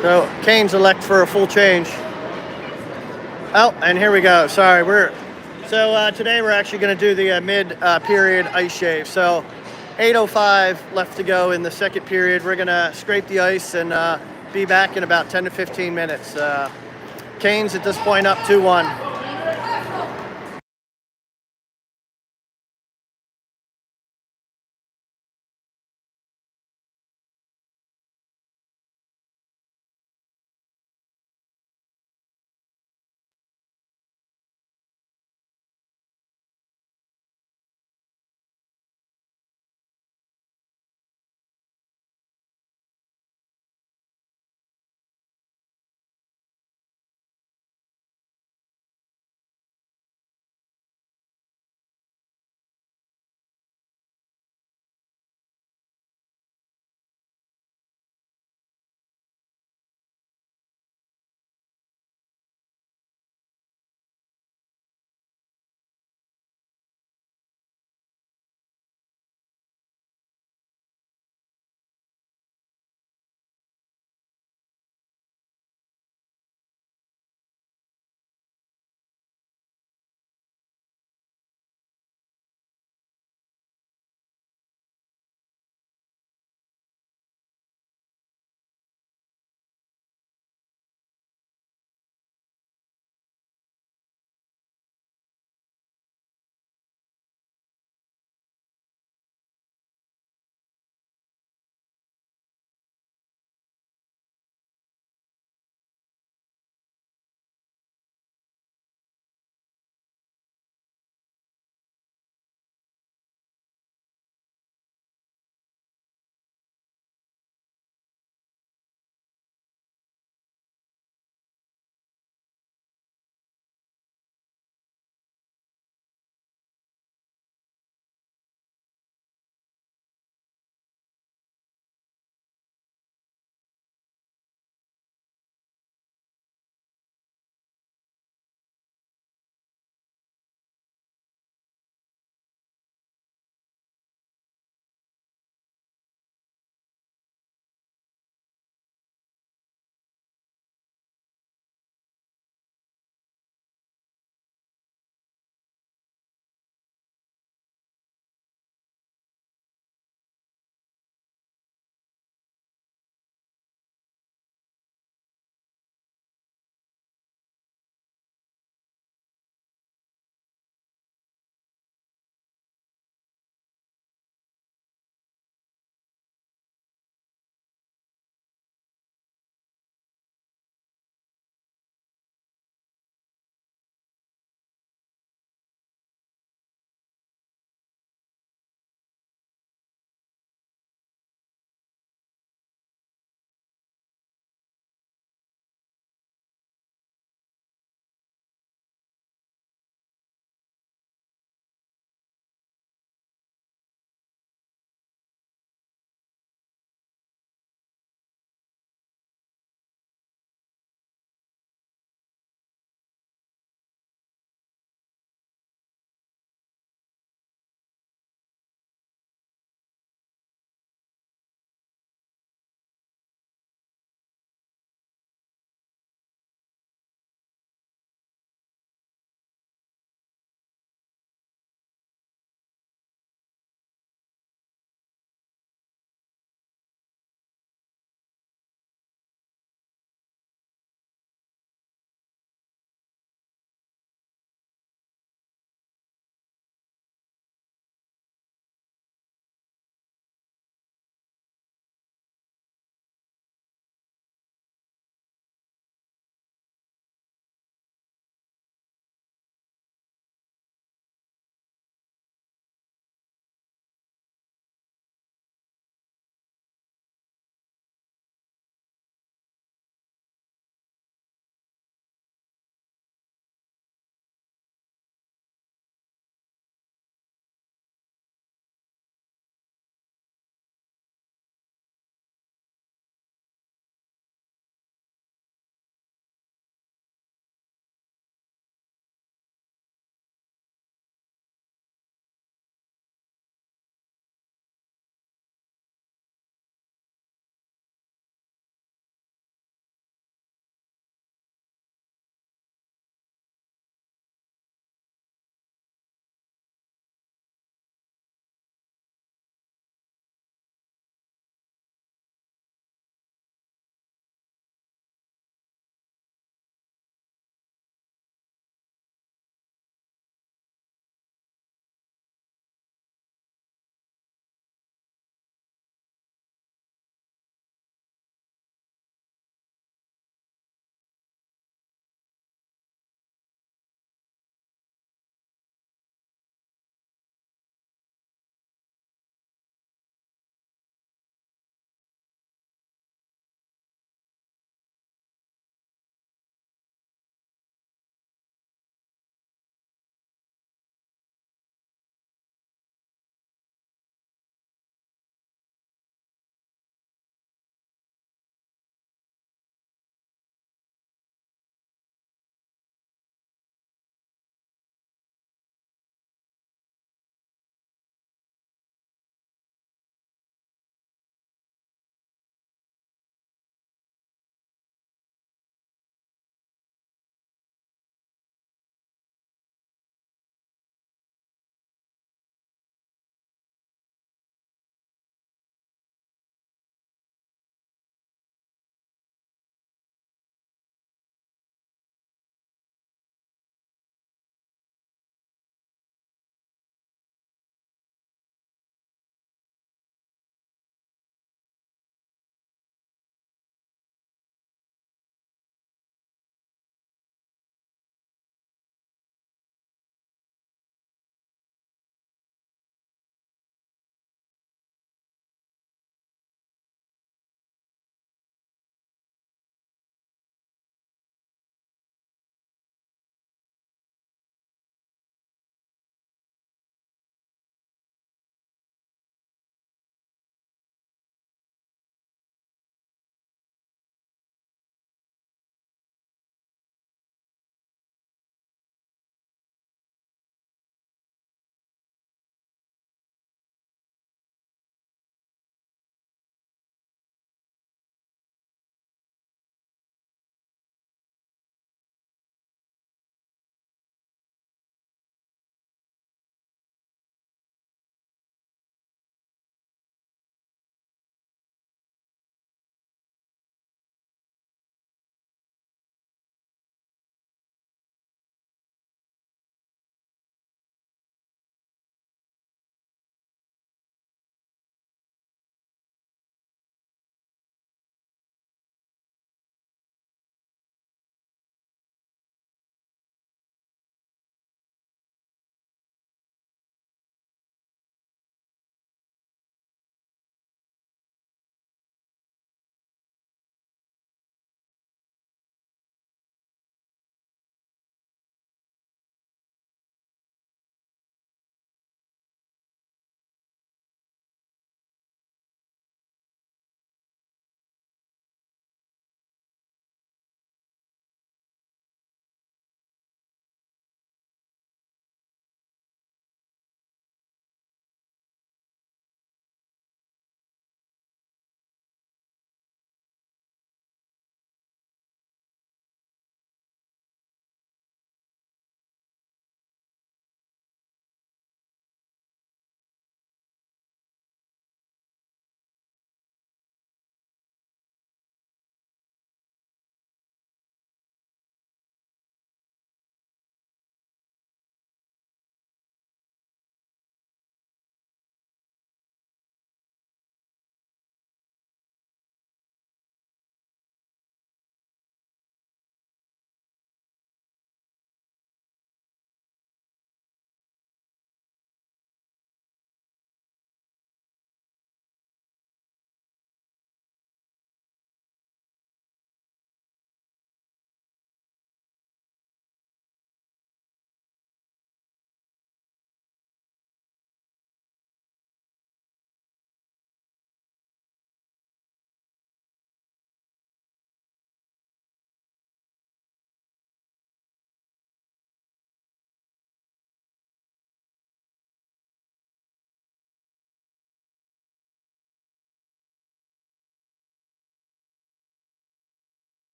So Canes elect for a full change. Oh, and here we go. Sorry, today we're actually going to do the mid-period ice shave. So 8:05 left to go in the second period. We're going to scrape the ice and be back in about 10 to 15 minutes. Canes at this point up 2-1.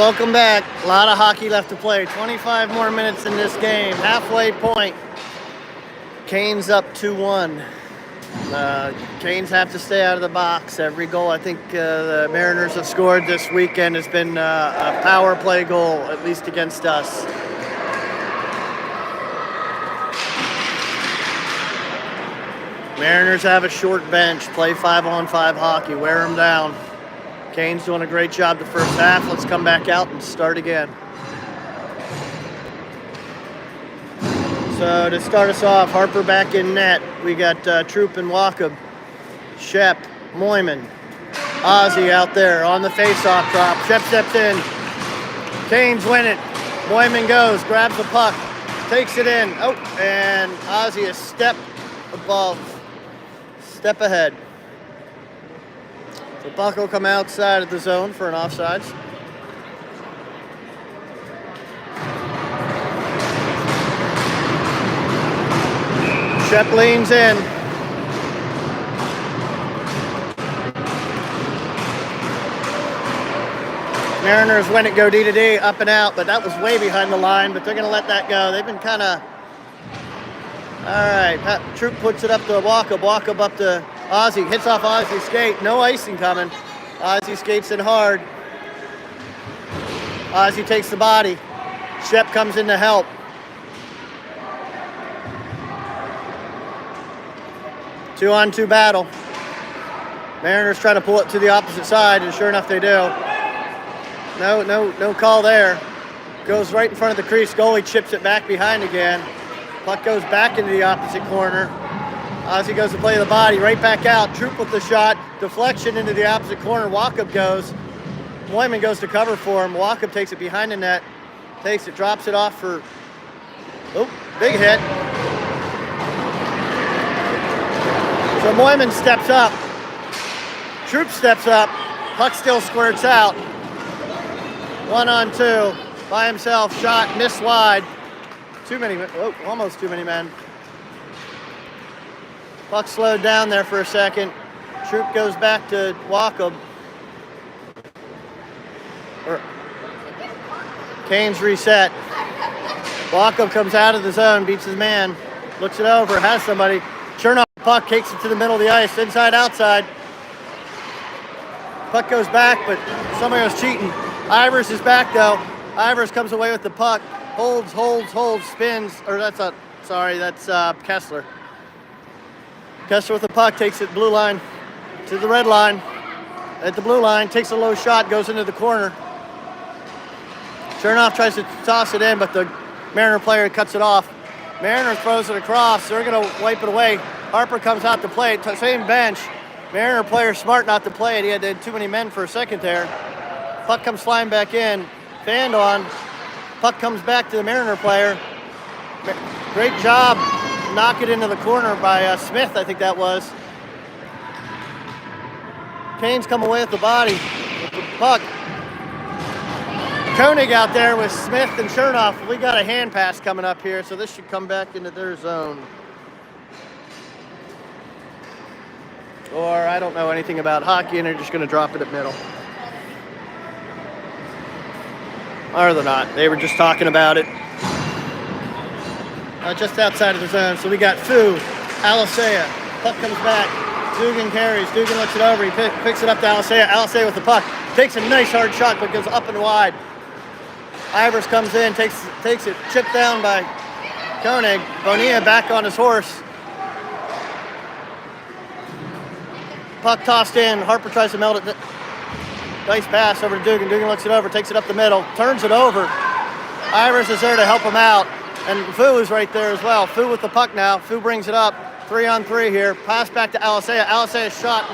welcome back. A lot of hockey left to play. 25 more minutes in this game. Halfway point. Canes up 2-1. Canes have to stay out of the box. Every goal I think the Mariners have scored this weekend has been a power play goal, at least against us. Mariners have a short bench. Play 5-on-5 hockey. Wear them down. Canes doing a great job the first half. Let's come back out and start again. So to start us off, Harper back in net. We got Troop and Wacob, Shep, Moyman, Ozzy out there on the face-off drop. Shep steps in. Canes win it. Moyman goes, grabs the puck, takes it in. Oh, and Ozzy a step above, step ahead. The puck will come outside of the zone for an offsides. Shep leans in. Mariners win it, go D to D, up and out, but that was way behind the line, but they're going to let that go. They've been kind of... All right, Troop puts it up to Wacob up to Ozzy, hits off Ozzy's skate, no icing coming. Ozzy skates in hard. Ozzy takes the body. Shep comes in to help. Two-on-two battle. Mariners try to pull it to the opposite side, and sure enough they do. No call there. Goes right in front of the crease. Goalie chips it back behind again. Puck goes back into the opposite corner. Ozzy goes to play the body, right back out. Troop with the shot, deflection into the opposite corner. Wacob goes. Moyman goes to cover for him. Wacob takes it behind the net, takes it, drops it off for, oh, big hit. So Moyman steps up. Troop steps up. Puck still squirts out. 1-on-2, by himself, shot, missed wide. Almost too many men. Puck slowed down there for a second. Troop goes back to Wacob. Canes reset. Wacob comes out of the zone, beats his man, looks it over, has somebody. Chernoff puck takes it to the middle of the ice, inside, outside. Puck goes back, but somebody was cheating. Ivers is back though. Ivers comes away with the puck. Holds, spins, or that's Kessler. Kessler with the puck, takes it blue line to the red line. At the blue line, takes a low shot, goes into the corner. Chernoff tries to toss it in, but the Mariner player cuts it off. Mariner throws it across, they're gonna wipe it away. Harper comes out to play it, same bench. Mariner player smart not to play it, he had too many men for a second there. Puck comes flying back in, fanned on. Puck comes back to the Mariner player. Great job, knock it into the corner by Smith, I think that was. Canes come away with the body, with the puck. Koenig out there with Smith and Chernoff. We got a hand pass coming up here, so this should come back into their zone. Or I don't know anything about hockey, and they're just going to drop it at middle. Or they're not. They were just talking about it. Just outside of the zone. So we got Fu, Alisea. Puck comes back. Dugan carries. Dugan looks it over. He picks it up to Alisea. Alisea with the puck. Takes a nice hard shot, but goes up and wide. Ivers comes in, takes it. Chipped down by Koenig. Bonilla back on his horse. Puck tossed in. Harper tries to melt it. Nice pass over to Dugan. Dugan looks it over, takes it up the middle, turns it over. Ivers is there to help him out. And Fu is right there as well. Fu with the puck now. Fu brings it up. 3-on-3 here. Pass back to Alisea. Alisea's shot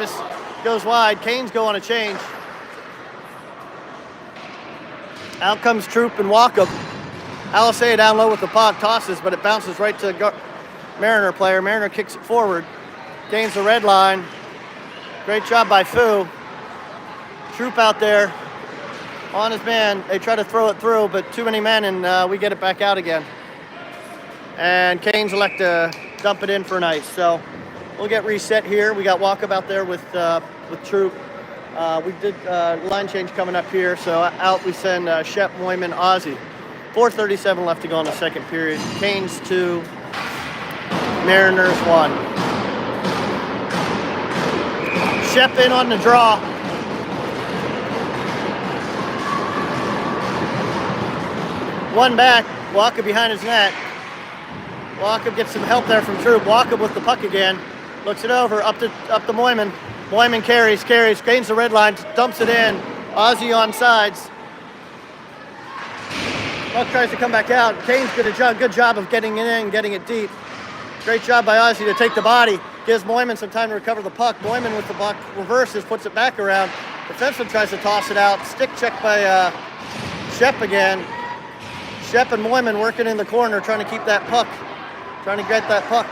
goes wide. Canes go on a change. Out comes Troop and Wacob. Alisea down low with the puck. Tosses, but it bounces right to the Mariner player. Mariner kicks it forward. Gains the red line. Great job by Fu. Troop out there on his man. They try to throw it through, but too many men, and we get it back out again. And Canes elect to dump it in for an ice. So we'll get reset here. We got Wacob out there with Troop. We did line change coming up here, so out we send Shep, Moyman, Ozzy. 4:37 left to go in the second period. Canes 2, Mariners 1. Shep in on the draw. One back, Walker behind his net. Walker gets some help there from Troop. Walker with the puck again. Looks it over, up to Moyman. Moyman carries, gains the red line, dumps it in. Ozzy on sides. Puck tries to come back out. Kane's did a good job of getting it in, getting it deep. Great job by Ozzy to take the body. Gives Moyman some time to recover the puck. Moyman with the puck reverses, puts it back around. Defenseman tries to toss it out. Stick check by Shep again. Shep and Moyman working in the corner, trying to keep that puck. Trying to get that puck.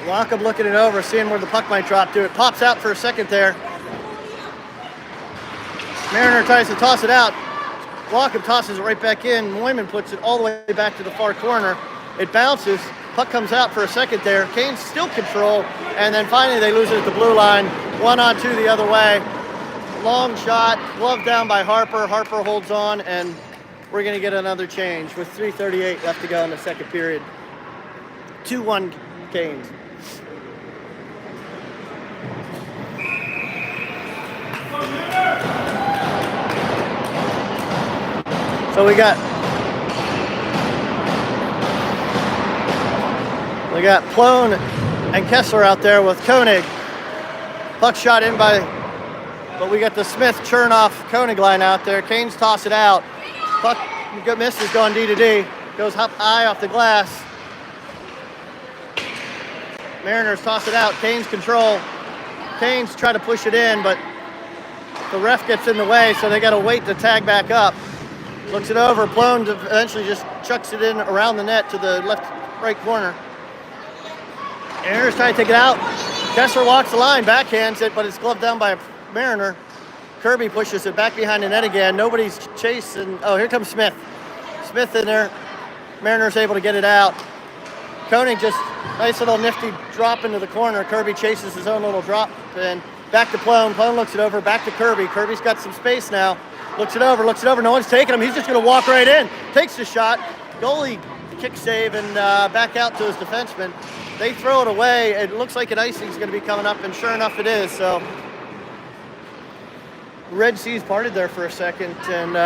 Lockup looking it over, seeing where the puck might drop to. It pops out for a second there. Mariner tries to toss it out. Lockup tosses it right back in. Moyman puts it all the way back to the far corner. It bounces. Puck comes out for a second there. Canes still control. And then finally they lose it at the blue line. 1-on-2 the other way. Long shot. Glove down by Harper. Harper holds on, and we're going to get another change with 3:38 left to go in the second period. 2-1 Canes. So we got Plone and Kessler out there with Koenig. Puck shot in by, but we got the Smith Chernoff Koenig line out there. Canes toss it out. Puck misses going D to D. Goes up high off the glass. Mariners toss it out. Canes control. Canes try to push it in, but the ref gets in the way, so they got to wait to tag back up. Looks it over. Plone eventually just chucks it in around the net to the right corner. Mariners trying to take it out. Kessler walks the line, backhands it, but it's gloved down by a Mariner. Kirby pushes it back behind the net again. Nobody's chasing. Oh, here comes Smith. Smith in there. Mariners able to get it out. Koenig just nice little nifty drop into the corner. Kirby chases his own little drop and back to Plone. Plone looks it over, back to Kirby. Kirby's got some space now. Looks it over. No one's taking him. He's just going to walk right in. Takes the shot. Goalie kick save and back out to his defenseman. They throw it away. It looks like an icing's going to be coming up, and sure enough it is. So Red Seas parted there for a second, and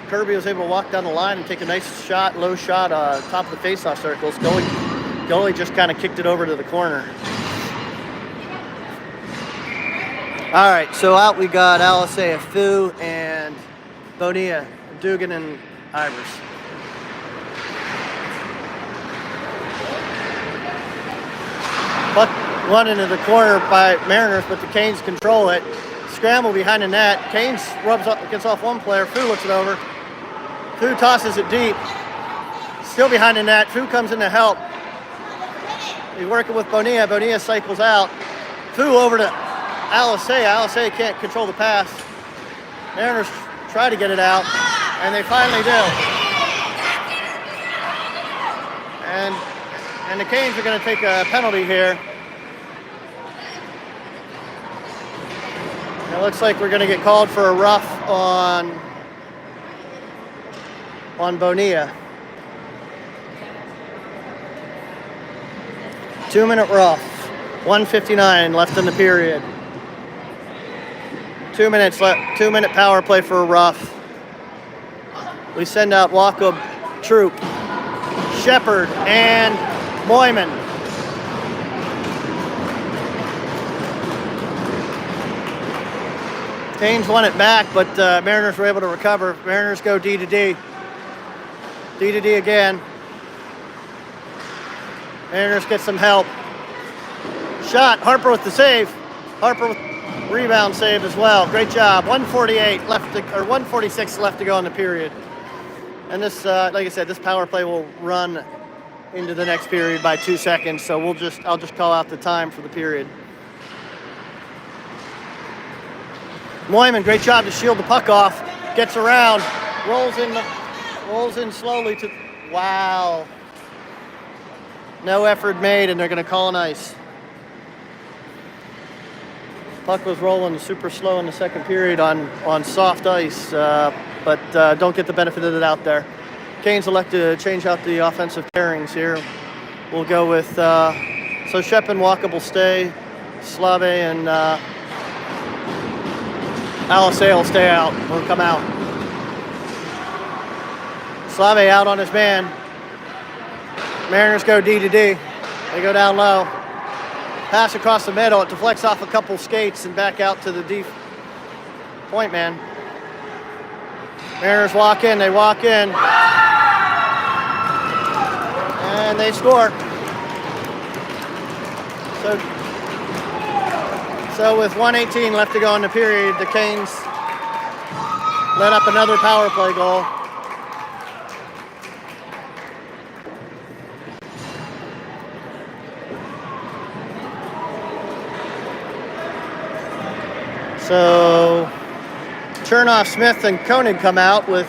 Kirby was able to walk down the line and take a nice shot, low shot, top of the faceoff circles. Goalie just kind of kicked it over to the corner. All right, so out we got Alisea, Fu, and Bonilla, Dugan, and Ivers. Puck run into the corner by Mariners, but the Canes control it. Scramble behind the net. Canes gets off one player. Fu looks it over. Fu tosses it deep. Still behind the net. Fu comes in to help. He's working with Bonilla. Bonilla cycles out. Fu over to Alisea. Alisea can't control the pass. Mariners try to get it out, and they finally do. And the Canes are going to take a penalty here. It looks like we're going to get called for a rough on Bonilla. 2-minute rough. 1:59 left in the period. 2 minutes left. 2-minute power play for a rough. We send out Walkup, Troop, Shepard, and Moyman. Canes won it back, but Mariners were able to recover. Mariners go D to D. D to D again. Mariners get some help. Shot. Harper with the save. Harper with rebound save as well. Great job. 1:48 left to, or 1:46 left to go in the period. And this, like I said, this power play will run into the next period by 2 seconds. So I'll just call out the time for the period. Moyman, great job to shield the puck off. Gets around, rolls in slowly to. Wow. No effort made, and they're going to call an ice. Puck was rolling super slow in the second period on soft ice, but don't get the benefit of it out there. Canes elect to change out the offensive pairings here. We'll go with, so Shep and Walkup will stay. Slave and Alisea will stay out, or come out. Slave out on his man. Mariners go D to D. They go down low. Pass across the middle. It deflects off a couple skates and back out to the D point man. Mariners walk in. They walk in. And they score. So with 1:18 left to go in the period, the Canes let up another power play goal. So Chernoff, Smith, and Koenig come out with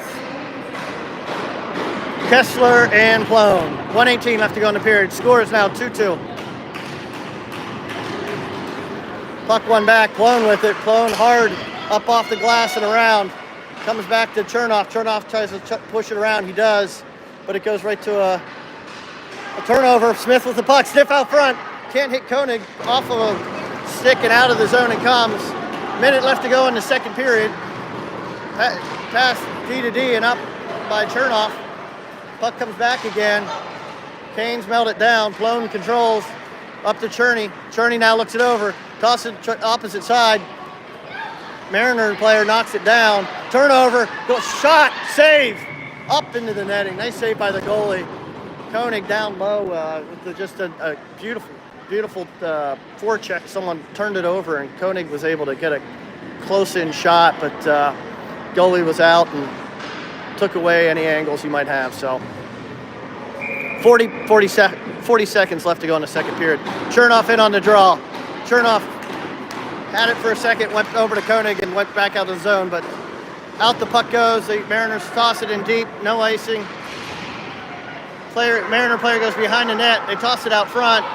Kessler and Plone. 1:18 left to go in the period. Score is now 2-2. Puck one back, Plone with it. Plone hard up off the glass and around. Comes back to Chernoff. Chernoff tries to push it around. He does, but it goes right to a turnover. Smith with the puck, stiff out front. Can't hit Koenig off of a stick and out of the zone and comes. Minute left to go in the second period. Pass D to D and up by Chernoff. Puck comes back again. Canes melt it down. Plone controls. Up to Cherney. Cherney now looks it over. Tosses it opposite side. Mariner player knocks it down. Turnover. Shot. Save. Up into the netting. Nice save by the goalie. Koenig down low with just a beautiful forecheck. Someone turned it over and Koenig was able to get a close-in shot, but goalie was out and took away any angles he might have. So 40 seconds left to go in the second period. Chernoff in on the draw. Chernoff had it for a second, went over to Koenig and went back out of the zone, but out the puck goes. The Mariners toss it in deep, no icing. Mariner player goes behind the net. They toss it out front,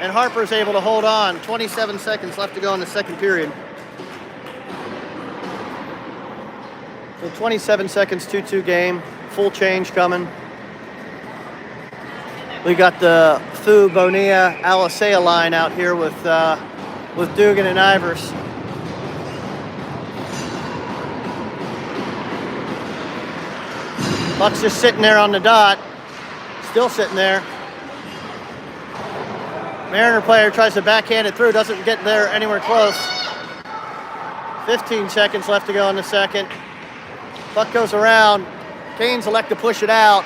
and Harper's able to hold on. 27 seconds left to go in the second period. So 27 seconds, 2-2 game. Full change coming. We got the Fu, Bonilla, Alisea line out here with Dugan and Ivers. Puck's just sitting there on the dot. Still sitting there. Mariner player tries to backhand it through, doesn't get there anywhere close. 15 seconds left to go in the second. Puck goes around. Canes elect to push it out.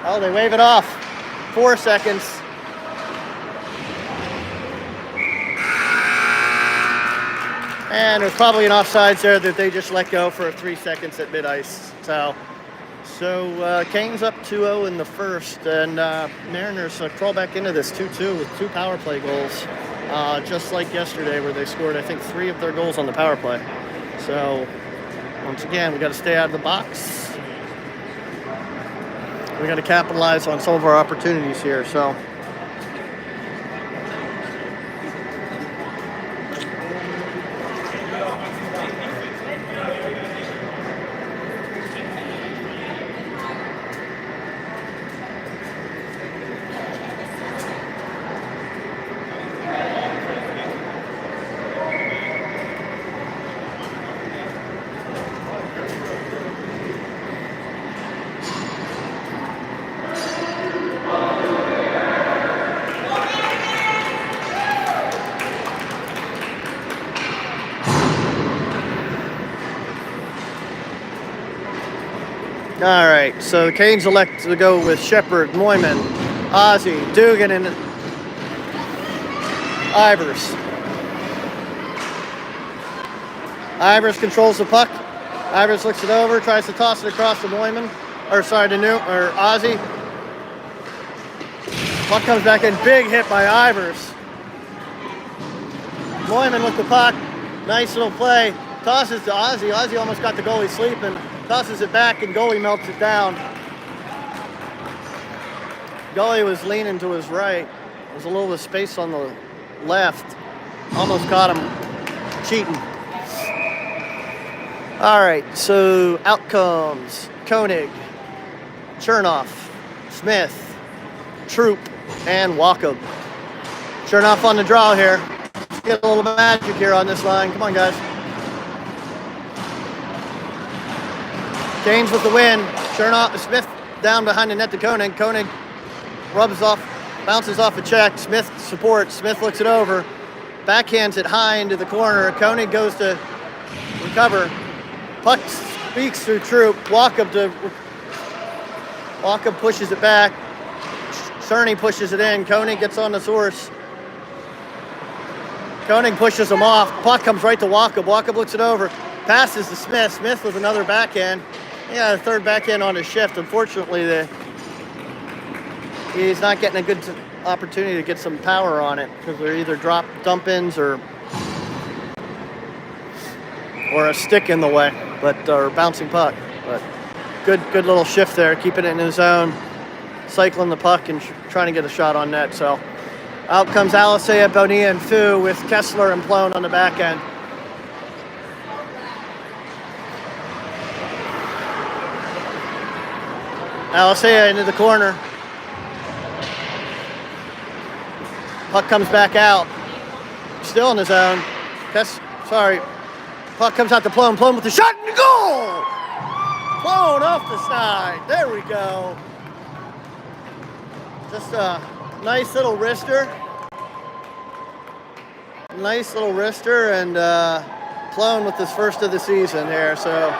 Oh, they wave it off. 4 seconds. And there's probably an offsides there that they just let go for 3 seconds at mid-ice. So Canes up 2-0 in the first, and Mariners crawl back into this 2-2 with 2 power play goals, just like yesterday where they scored, I think, 3 of their goals on the power play. So once again, we got to stay out of the box. We got to capitalize on some of our opportunities here. So. All right, so the Canes elect to go with Shepard, Moyman, Ozzie, Dugan, and Ivers. Ivers controls the puck. Ivers looks it over, tries to toss it across to Moyman, or Ozzie. Puck comes back in, big hit by Ivers. Moyman with the puck, nice little play. Tosses to Ozzie. Ozzie almost got the goalie sleeping. Tosses it back and goalie melts it down. Goalie was leaning to his right. There's a little bit of space on the left. Almost caught him cheating. All right, so out comes Koenig, Chernoff, Smith, Troop, and Walkup. Chernoff on the draw here. Let's get a little magic here on this line. Come on, guys. Canes with the win. Chernoff, Smith down behind the net to Koenig. Koenig rubs off, bounces off a check. Smith supports. Smith looks it over. Backhands it high into the corner. Koenig goes to recover. Puck speaks through Troop. Walkup pushes it back. Cerny pushes it in. Koenig gets on the source. Koenig pushes him off. Puck comes right to Walkup. Walkup looks it over. Passes to Smith. Smith with another backhand. Yeah, the third backhand on his shift. Unfortunately, he's not getting a good opportunity to get some power on it because they're either dump-ins or a stick in the way, or bouncing puck. But good little shift there, keeping it in his zone, cycling the puck and trying to get a shot on net. So out comes Alisea, Bonilla, and Fu with Kessler and Plone on the back end. Alisea into the corner. Puck comes back out. Still in the zone. Puck comes out to Plone. Plone with the shot and the goal! Plone off the side. There we go. Just a nice little wrister. Nice little wrister, and Plone with his first of the season here. So,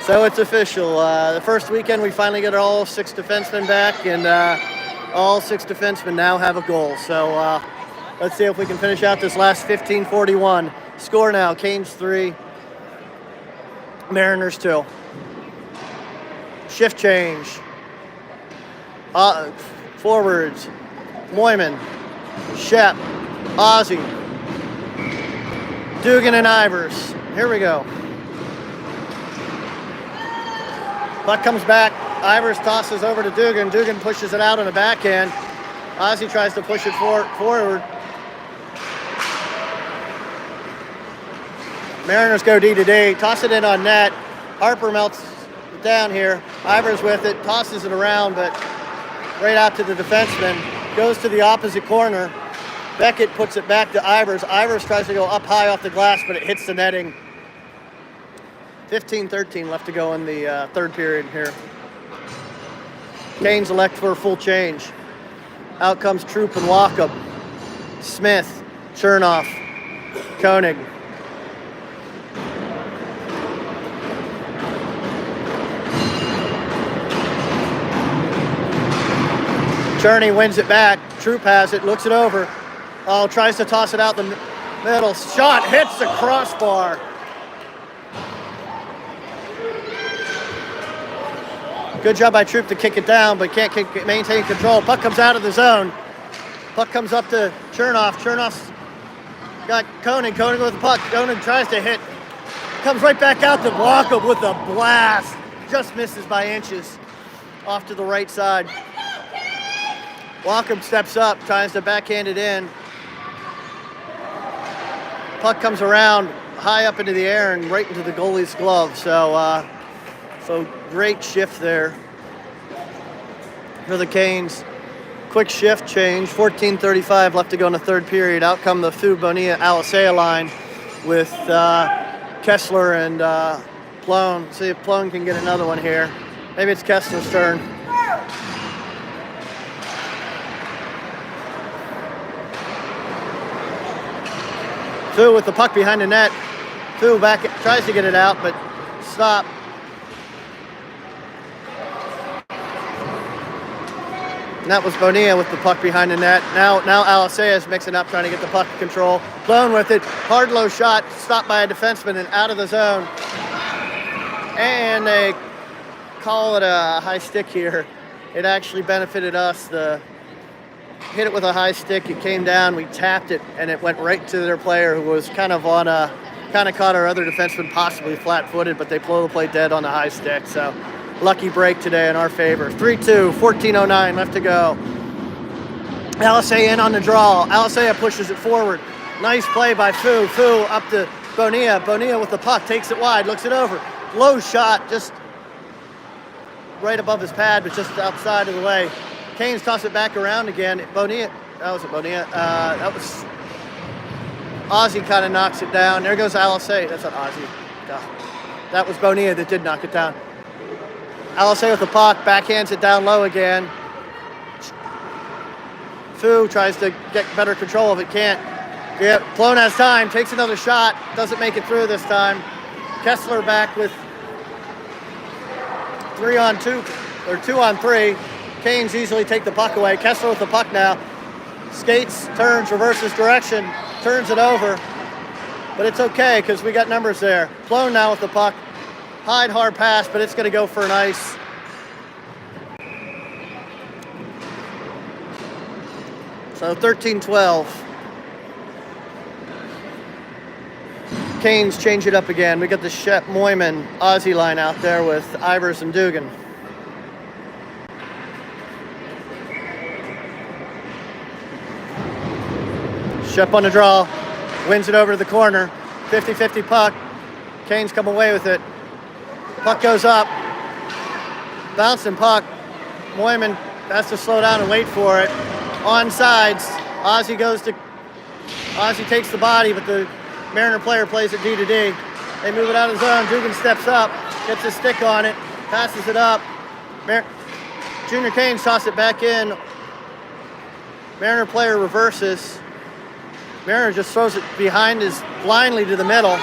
so it's official. The first weekend we finally get all 6 defensemen back, and all 6 defensemen now have a goal. So let's see if we can finish out this last 15:41. Score now, Canes 3, Mariners 2. Shift change. Forwards, Moyman, Shep, Ozzy, Dugan, and Ivers. Here we go. Puck comes back. Ivers tosses over to Dugan. Dugan pushes it out on the backhand. Ozzy tries to push it forward. Mariners go D to D. Toss it in on net. Harper melts it down here. Ivers with it. Tosses it around, but right out to the defenseman. Goes to the opposite corner. Beckett puts it back to Ivers. Ivers tries to go up high off the glass, but it hits the netting. 15-13 left to go in the third period here. Canes elect for a full change. Out comes Troop and Walkup. Smith, Chernoff, Koenig. Cherney wins it back. Troop has it, looks it over. Oh, tries to toss it out the middle. Shot hits the crossbar. Good job by Troop to kick it down, but can't maintain control. Puck comes out of the zone. Puck comes up to Chernoff. Chernoff's got Koenig. Koenig with the puck. Koenig tries to hit. Comes right back out to Walkup with a blast. Just misses by inches off to the right side. Walkup steps up, tries to backhand it in. Puck comes around high up into the air and right into the goalie's glove. So great shift there for the Canes. Quick shift change. 14:35 left to go in the third period. Out come the Fu, Bonilla, Alisea line with Kessler and Plone. See if Plone can get another one here. Maybe it's Kessler's turn. Fu with the puck behind the net. Fu back, tries to get it out, but stop. And that was Bonilla with the puck behind the net. Now Alisea is mixing up, trying to get the puck control. Blown with it. Hard low shot, stopped by a defenseman and out of the zone. And they call it a high stick here. It actually benefited us. Hit it with a high stick. It came down. We tapped it, and it went right to their player, who was kind of caught our other defenseman possibly flat-footed, but they blow the play dead on the high stick. So lucky break today in our favor. 3-2, 14:09 left to go. Alisea in on the draw. Alisea pushes it forward. Nice play by Fu. Fu up to Bonilla. Bonilla with the puck, takes it wide, looks it over. Low shot, just right above his pad, but just outside of the way. Canes toss it back around again. Bonilla, that wasn't Bonilla. That was Ozzy kind of knocks it down. There goes Alisea. That's not Ozzy. That was Bonilla that did knock it down. Alisea with the puck, backhands it down low again. Fu tries to get better control of it, can't. Yeah, Plone has time, takes another shot, doesn't make it through this time. Kessler back with 3-on-2, or 2-on-3. Canes easily take the puck away. Kessler with the puck now. Skates, turns, reverses direction, turns it over. But it's okay, because we got numbers there. Plone now with the puck. Hide, hard pass, but it's going to go for an ice. So 13-12. Canes change it up again. We got the Shep Moyman Aussie line out there with Ivers and Dugan. Shep on the draw, wins it over to the corner. 50-50 puck. Canes come away with it. Puck goes up. Bouncing puck. Moyman has to slow down and wait for it. On sides. Ozzy takes the body, but the Mariner player plays it D to D. They move it out of zone. Dugan steps up, gets his stick on it, passes it up. Junior Canes toss it back in. Mariner player reverses. Mariner just throws it blindly to the middle.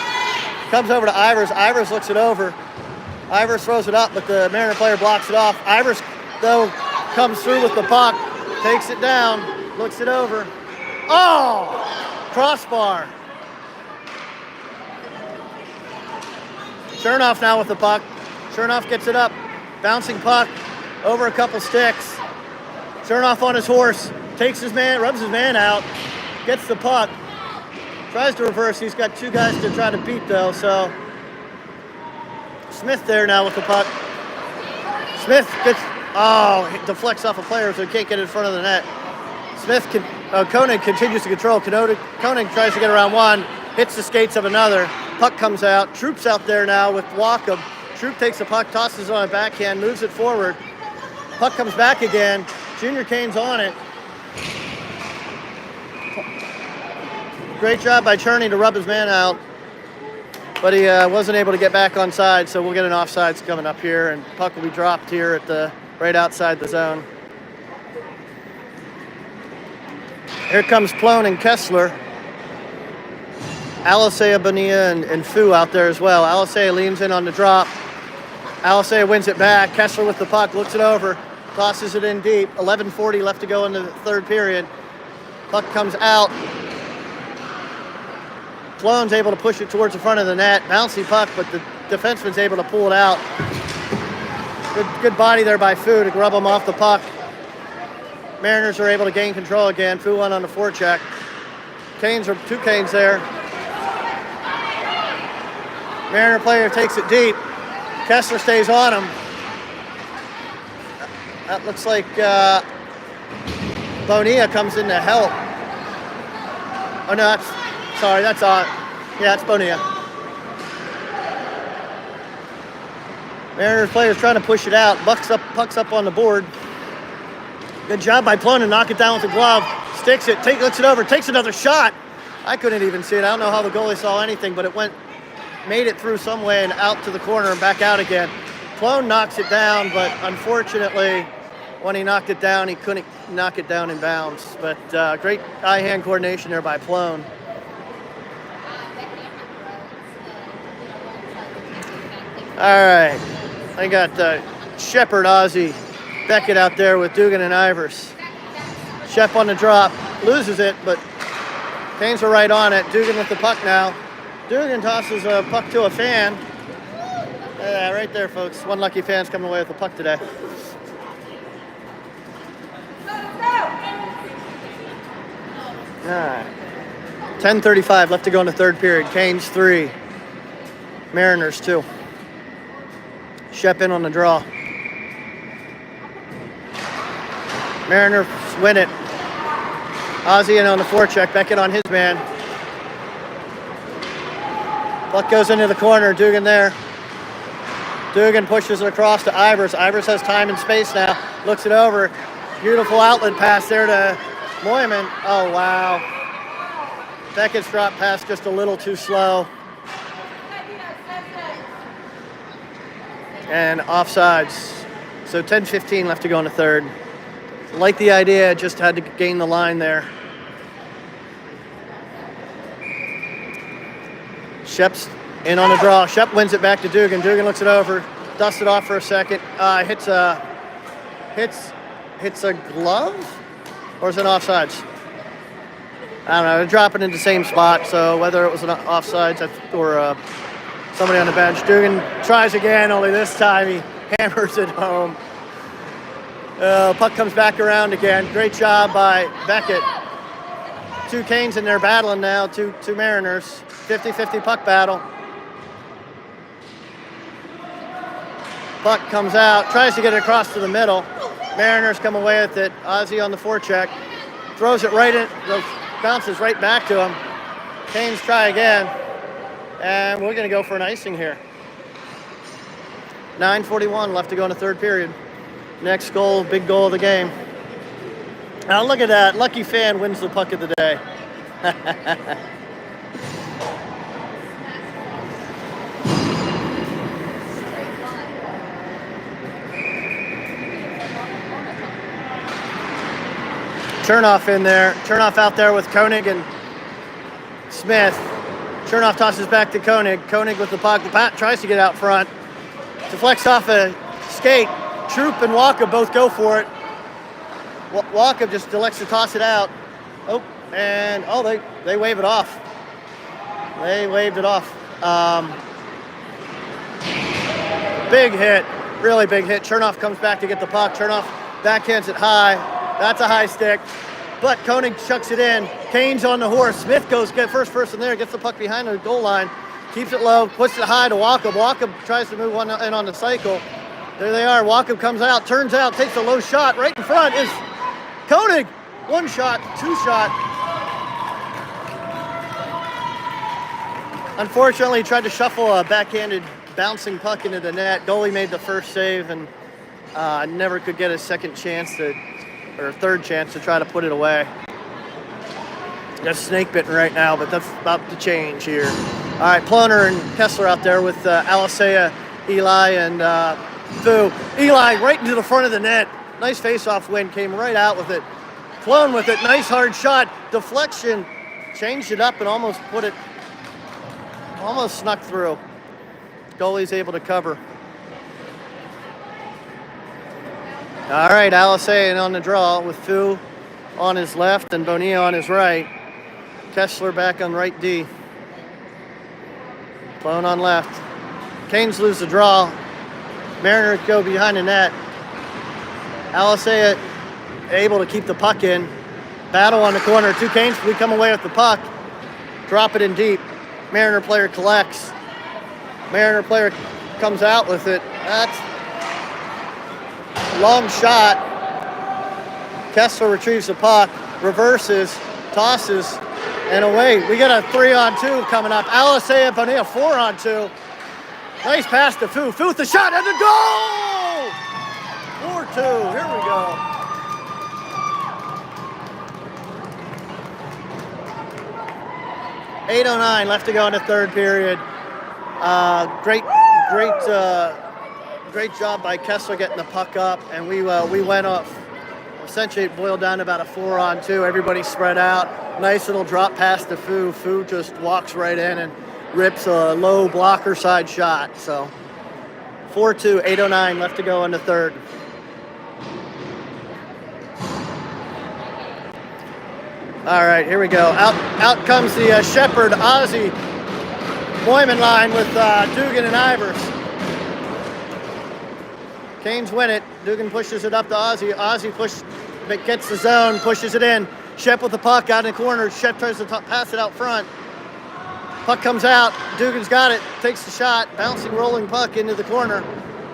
Comes over to Ivers. Ivers looks it over. Ivers throws it up, but the Mariner player blocks it off. Ivers, though, comes through with the puck, takes it down, looks it over. Oh! Crossbar. Chernoff now with the puck. Chernoff gets it up. Bouncing puck over a couple sticks. Chernoff on his horse. Takes his man, rubs his man out. Gets the puck. Tries to reverse. He's got two guys to try to beat, though, so. Smith there now with the puck. Smith gets, deflects off a player, so he can't get in front of the net. Koenig continues to control. Koenig tries to get around one, hits the skates of another. Puck comes out. Troop's out there now with Wacom. Troop takes the puck, tosses it on a backhand, moves it forward. Puck comes back again. Junior Canes on it. Great job by Cherney to rub his man out, but he wasn't able to get back on side, so we'll get an offsides coming up here, and puck will be dropped here at right outside the zone. Here comes Plone and Kessler. Alisea, Bonilla, and Fu out there as well. Alisea leans in on the drop. Alisea wins it back. Kessler with the puck, looks it over, tosses it in deep. 11:40 left to go in the third period. Puck comes out. Plone's able to push it towards the front of the net. Bouncy puck, but the defenseman's able to pull it out. Good body there by Fu to grub him off the puck. Mariners are able to gain control again. Fu won on the forecheck. Two Canes there. Mariner player takes it deep. Kessler stays on him. That looks like Bonilla comes in to help. Oh no, that's it's Bonilla. Mariners player's trying to push it out. Puck's up on the board. Good job by Plone to knock it down with the glove. Sticks it, looks it over, takes another shot. I couldn't even see it. I don't know how the goalie saw anything, but it made it through some way and out to the corner and back out again. Plone knocks it down, but unfortunately, when he knocked it down, he couldn't knock it down in bounds. But great eye-hand coordination there by Plone. All right, I got Shepard, Ozzy, Beckett out there with Dugan and Ivers. Shep on the drop, loses it, but Canes are right on it. Dugan with the puck now. Dugan tosses a puck to a fan. Yeah, right there, folks. One lucky fan's coming away with the puck today. All right. 10:35 left to go in the third period. Canes 3, Mariners 2. Shep in on the draw. Mariners win it. Ozzie in on the forecheck. Beckett on his man. Puck goes into the corner. Dugan there. Dugan pushes it across to Ivers. Ivers has time and space now. Looks it over. Beautiful outlet pass there to Moyman. Oh, wow. Beckett's drop pass just a little too slow. And offsides. So 10-15 left to go in the third. Like the idea, just had to gain the line there. Shep's in on the draw. Shep wins it back to Dugan. Dugan looks it over, dusts it off for a second. Hits a glove, or is it offsides? I don't know. They're dropping in the same spot, so whether it was an offsides or somebody on the bench. Dugan tries again, only this time he hammers it home. Puck comes back around again. Great job by Beckett. Two Canes in there battling now, two Mariners. 50-50 puck battle. Puck comes out, tries to get it across to the middle. Mariners come away with it. Ozzie on the forecheck. Throws it right in, bounces right back to him. Canes try again. And we're going to go for an icing here. 9:41 left to go in the third period. Next goal, big goal of the game. Now look at that. Lucky fan wins the puck of the day. Chernoff in there. Chernoff out there with Koenig and Smith. Chernoff tosses back to Koenig. Koenig with the puck. The Pat tries to get out front. Deflects off a skate. Troop and Walker both go for it. Walker just elects to toss it out. Oh, and they wave it off. They waved it off. Big hit. Really big hit. Chernoff comes back to get the puck. Chernoff backhands it high. That's a high stick. But Koenig chucks it in. Kane's on the horse. Smith goes get first person there, gets the puck behind the goal line, keeps it low, puts it high to Walkup. Walkup tries to move one in on the cycle. There they are. Walkup comes out, turns out, takes a low shot. Right in front is Koenig. One shot, two shot. Unfortunately, he tried to shuffle a backhanded bouncing puck into the net. Goalie made the first save and never could get a second chance or a third chance to try to put it away. That's snake bitten right now, but that's about to change here. All right, Ploner and Kessler out there with Alisea, Eli, and Fu. Eli right into the front of the net. Nice face-off win, came right out with it. Flown with it, nice hard shot. Deflection, changed it up and almost snuck through. Goalie's able to cover. All right, Alisea on the draw with Fu on his left and Bonilla on his right. Kessler back on right D. Clone on left. Canes lose the draw. Mariners go behind the net. Alisea able to keep the puck in. Battle on the corner. Two Canes, we come away with the puck. Drop it in deep. Mariner player collects. Mariner player comes out with it. That's long shot. Kessler retrieves the puck, reverses, tosses, and away. We got a 3-on-2 coming up. Alisea, Bonilla, 4-on-2. Nice pass to Fu. Fu with the shot and the goal! 4-2. Here we go. .809 left to go in the third period. Great job by Kessler getting the puck up, and we went off. Essentially, it boiled down to about a 4-on-2. Everybody spread out. Nice little drop pass to Fu. Fu just walks right in and rips a low blocker side shot. So 4-2, 8:09 left to go in the third. All right, here we go. Out comes the Shepherd, Ozzie, Moyman line with Dugan and Ivers. Canes win it. Dugan pushes it up to Ozzie. Ozzie gets the zone, pushes it in. Shep with the puck out in the corner. Shep tries to pass it out front. Puck comes out. Dugan's got it. Takes the shot. Bouncing, rolling puck into the corner.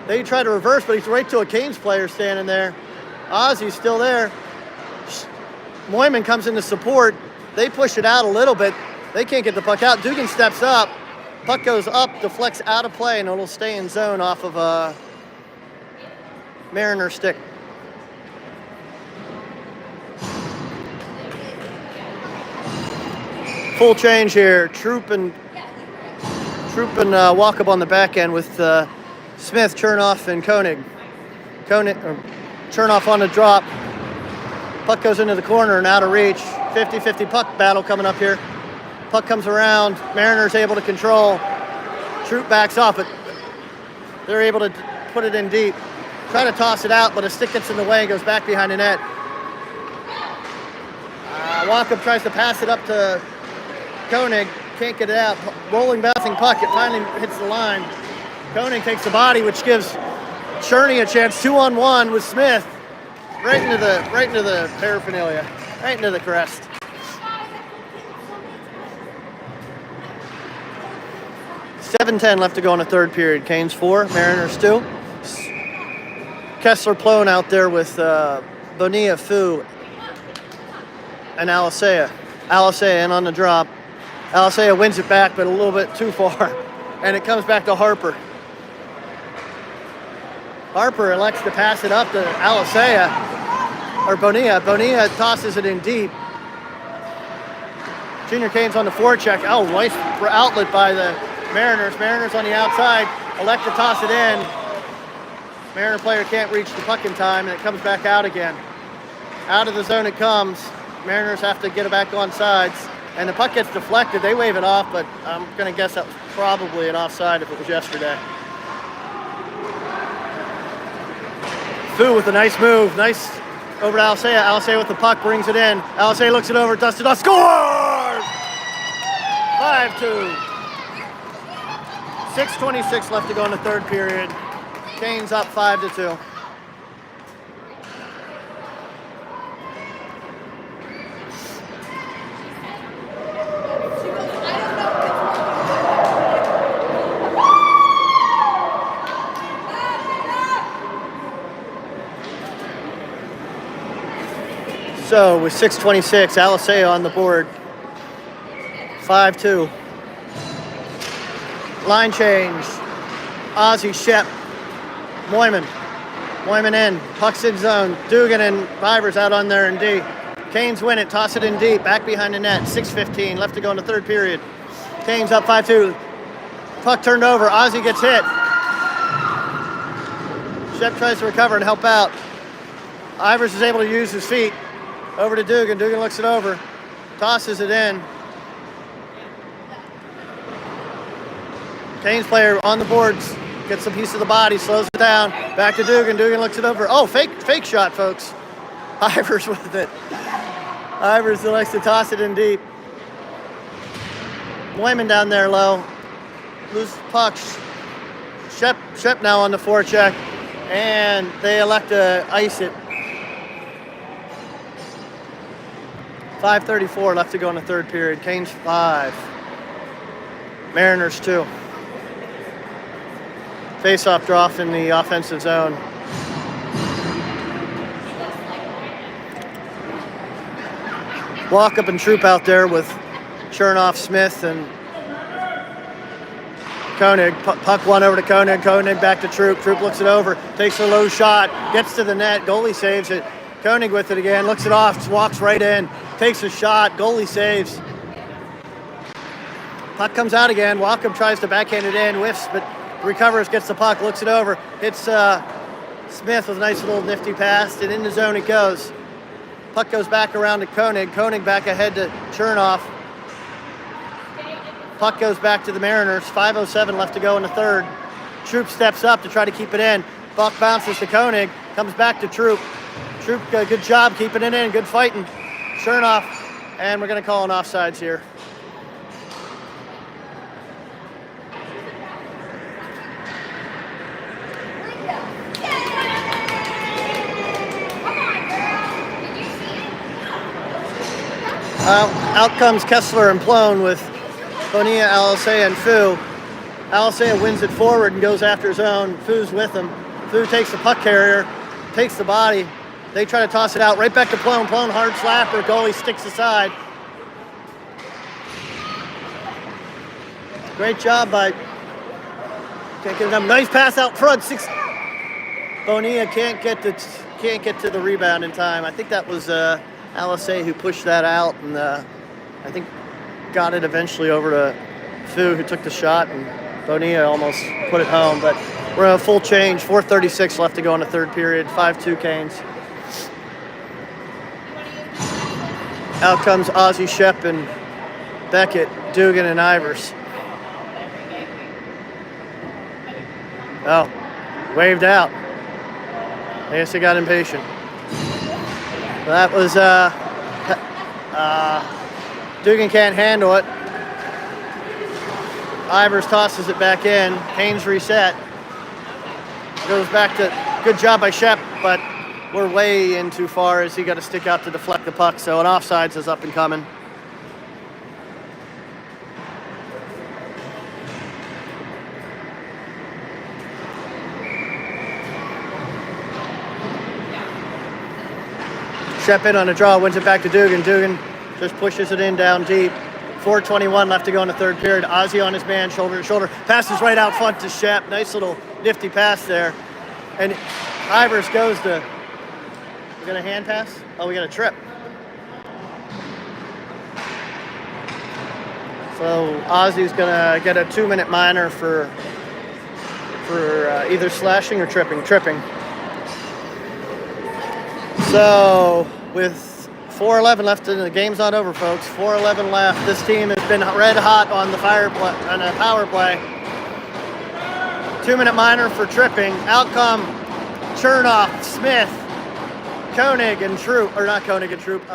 They try to reverse, but he's right to a Canes player standing there. Ozzy's still there. Moyman comes in to support. They push it out a little bit. They can't get the puck out. Dugan steps up. Puck goes up, deflects out of play, and it'll stay in zone off of a Mariner stick. Full change here. Troop and walk up on the back end with Smith, Chernoff, and Koenig. Chernoff on the drop. Puck goes into the corner and out of reach. 50-50 puck battle coming up here. Puck comes around. Mariners able to control. Troop backs off it. They're able to put it in deep. Try to toss it out, but a stick gets in the way and goes back behind the net. Walkup tries to pass it up to Koenig. Can't get it out. Rolling, bouncing puck. It finally hits the line. Koenig takes the body, which gives Cherney a chance. 2-on-1 with Smith. Right into the paraphernalia. Right into the crest. $7:10 left to go in the third period. Canes 4, Mariners 2. Kessler Plone out there with Bonilla, Fu, and Alisea. Alisea in on the drop. Alisea wins it back, but a little bit too far. And it comes back to Harper. Harper elects to pass it up to Alisea, or Bonilla. Bonilla tosses it in deep. Junior Canes on the forecheck. Oh, nice outlet by the Mariners. Mariners on the outside, elect to toss it in. Mariner player can't reach the puck in time, and it comes back out again. Out of the zone it comes. Mariners have to get it back on sides, and the puck gets deflected. They wave it off, but I'm going to guess that was probably an offside if it was yesterday. Fu with a nice move. Nice over to Alisea. Alisea with the puck, brings it in. Alisea looks it over, dusts it off, scores! 5-2. 6:26 left to go in the third period. Canes up 5-2. So with 6:26, Alisea on the board. 5-2. Line change. Ozzy, Shep, Moyman. Moyman in. Puck's in zone. Dugan and Vivers out on there in D. Canes win it. Toss it in deep. Back behind the net. 6:15 left to go in the third period. Canes up 5-2. Puck turned over. Ozzy gets hit. Shep tries to recover and help out. Ivers is able to use his feet. Over to Dugan. Dugan looks it over. Tosses it in. Canes player on the boards. Gets a piece of the body. Slows it down. Back to Dugan. Dugan looks it over. Oh, fake shot, folks. Ivers with it. Ivers likes to toss it in deep. Moyman down there low. Loose pucks. Shep now on the forecheck. And they elect to ice it. 5:34 left to go in the third period. Canes 5. Mariners 2. Face-off draw in the offensive zone. Walk up and Troop out there with Chernoff, Smith, and Koenig. Puck one over to Koenig. Koenig back to Troop. Troop looks it over. Takes a low shot. Gets to the net. Goalie saves it. Koenig with it again. Looks it off. Walks right in. Takes a shot. Goalie saves. Puck comes out again. Walkup tries to backhand it in. Whiffs, but recovers. Gets the puck. Looks it over. Hits Smith with a nice little nifty pass. And in the zone it goes. Puck goes back around to Koenig. Koenig back ahead to Chernoff. Puck goes back to the Mariners. 5:07 left to go in the third. Troop steps up to try to keep it in. Puck bounces to Koenig. Comes back to Troop. Troop, good job keeping it in. Good fighting. Chernoff. And we're going to call an offsides here. Out comes Kessler and Plone with Bonilla, Alisea, and Fu. Alisea wins it forward and goes after his own. Fu's with him. Fu takes the puck carrier, takes the body, They try to toss it out. Right back to Plone. Plone, hard slapper. Goalie sticks aside. Great job by... Can't get enough. Nice pass out front. Bonilla can't get to the rebound in time. I think that was Alisei who pushed that out, and I think got it eventually over to Fu, who took the shot, and Bonilla almost put it home. But we're in a full change. 4:36 left to go in the third period. 5-2 Canes. Out comes Ozzie, Shep, and Beckett, Dugan, and Ivers. Oh, waved out. I guess he got impatient. That was, Dugan can't handle it. Ivers tosses it back in. Haynes reset. Goes back to, good job by Shep, but we're way in too far as he got to stick out to deflect the puck. So an offsides is up and coming. Shep in on a draw, wins it back to Dugan. Dugan just pushes it in down deep. 4:21 left to go in the third period. Ozzie on his man, shoulder to shoulder. Passes right out front to Shep. Nice little nifty pass there. And Ivers goes to, we got a hand pass? Oh, we got a trip. So Ozzie's gonna get a 2-minute minor for either slashing or tripping. So with 4:11 left, and the game's not over, folks. 4:11 left. This team has been red hot on the power play. 2-minute minor for tripping. Out come Chernoff, Smith, Koenig and Troop, or not Koenig and Troop,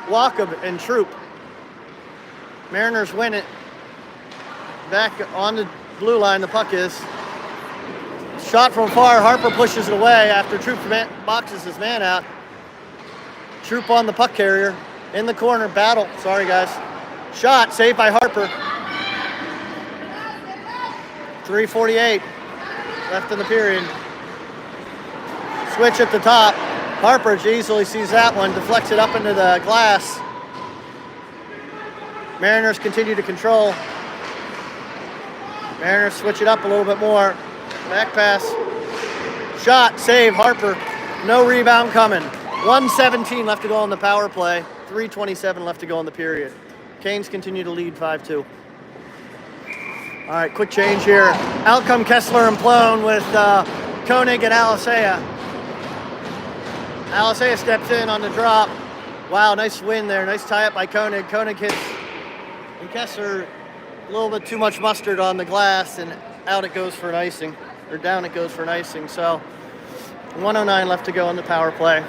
Walkup and Troop. Mariners win it. Back on the blue line, the puck is. Shot from far, Harper pushes it away after Troop boxes his man out. Troop on the puck carrier, in the corner, battle. Sorry, guys. Shot, saved by Harper. 3:48 left in the period. Switch at the top. Harper easily sees that one, deflects it up into the glass. Mariners continue to control. Mariners switch it up a little bit more. Back pass. Shot, save, Harper. No rebound coming. 1:17 left to go on the power play. 3:27 left to go in the period. Canes continue to lead 5-2. All right, quick change here. Out come Kessler and Plone with Koenig and Alisei. Alisei steps in on the drop. Wow, nice win there. Nice tie-up by Koenig. Koenig hits, and Kessler a little bit too much mustard on the glass, and out it goes for an icing. Or down it goes for an icing. So 1:09 left to go in the power play.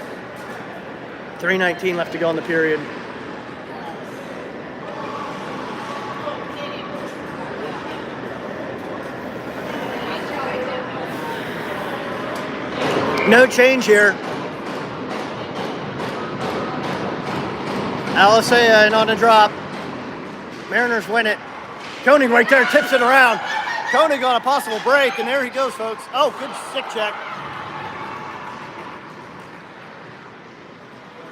3:19 left to go in the period. No change here. Alisei in on a drop. Mariners win it. Koenig right there tips it around. Koenig on a possible break, and there he goes, folks. Oh, good stick check.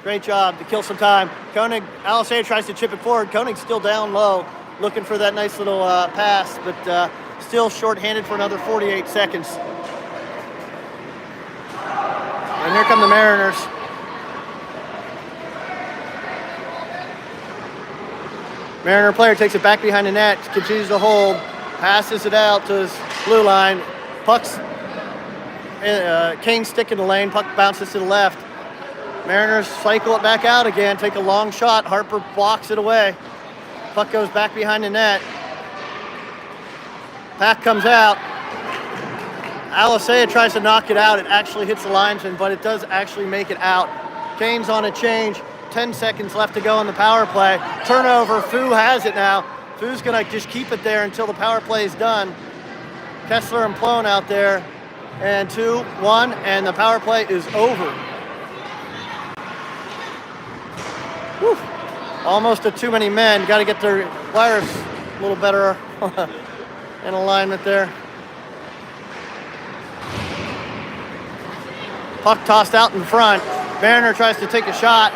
Great job to kill some time. Koenig, Alisei tries to chip it forward. Koenig's still down low, looking for that nice little pass, but still shorthanded for another 48 seconds. And here come the Mariners. Mariner player takes it back behind the net, continues to hold, passes it out to his blue line. Puck's, Kane stick in the lane, puck bounces to the left. Mariners cycle it back out again, take a long shot. Harper blocks it away. Puck goes back behind the net. Pack comes out. Alisei tries to knock it out. It actually hits the linesman, but it does actually make it out. Kane's on a change. 10 seconds left to go in the power play. Turnover. Fu has it now. Fu's going to just keep it there until the power play is done. Kessler and Plone out there. And 2-1, and the power play is over. Whew. Almost a too many men. Got to get their wires a little better in alignment there. Puck tossed out in front. Mariner tries to take a shot.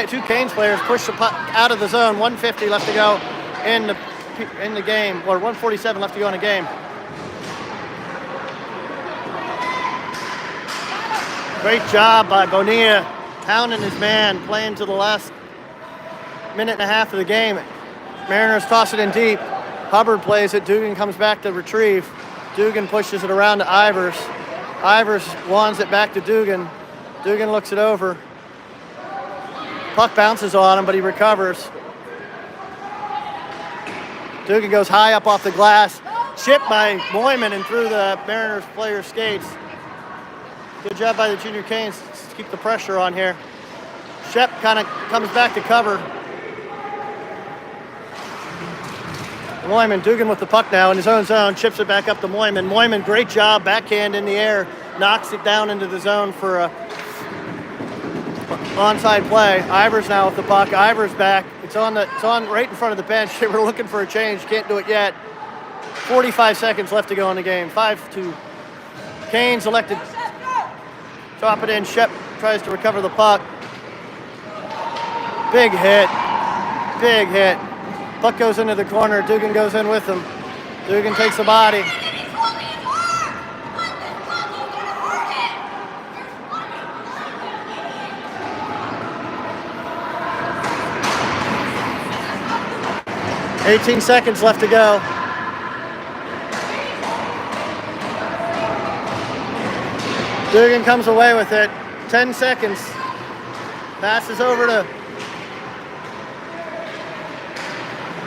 Two Canes players push the puck out of the zone. 1:50 left to go in the game, or 1:47 left to go in the game. Great job by Bonilla, pounding his man, playing to the last minute and a half of the game. Mariners toss it in deep. Hubbard plays it. Dugan comes back to retrieve. Dugan pushes it around to Ivers. Ivers wands it back to Dugan. Dugan looks it over. Puck bounces on him, but he recovers. Dugan goes high up off the glass. Chipped by Moyman and through the Mariners player's skates. Good job by the Junior Canes to keep the pressure on here. Shep kind of comes back to cover. Moyman, Dugan with the puck now in his own zone, chips it back up to Moyman. Moyman, great job, backhand in the air, knocks it down into the zone for a onside play. Ivers now with the puck. Ivers back. It's on right in front of the bench. They were looking for a change. Can't do it yet. 45 seconds left to go in the game. 5-2. Canes elected. Chop it in. Shep tries to recover the puck. Big hit. Big hit. Puck goes into the corner. Dugan goes in with him. Dugan takes the body. "18 seconds left to go. Dugan comes away with it. 10 seconds. Passes over to...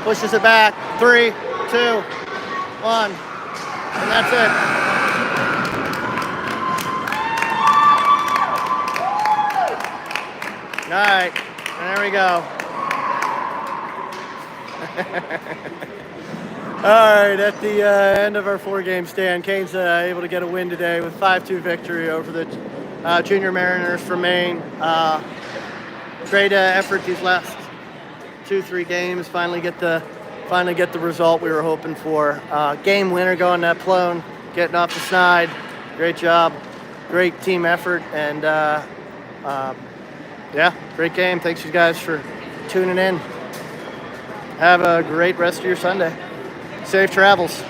Pushes it back. 3, 2, 1. And that's it. All right. There we go. All right, at the end of our 4-game stand, Canes able to get a win today with 5-2 victory over the Junior Mariners from Maine. Great effort these last 2-3 games. Finally get the result we were hoping for. Game winner going to Plone, getting off the snide. Great job, great team effort, and yeah, great game. Thanks you guys for tuning in. Have a great rest of your Sunday. Safe travels.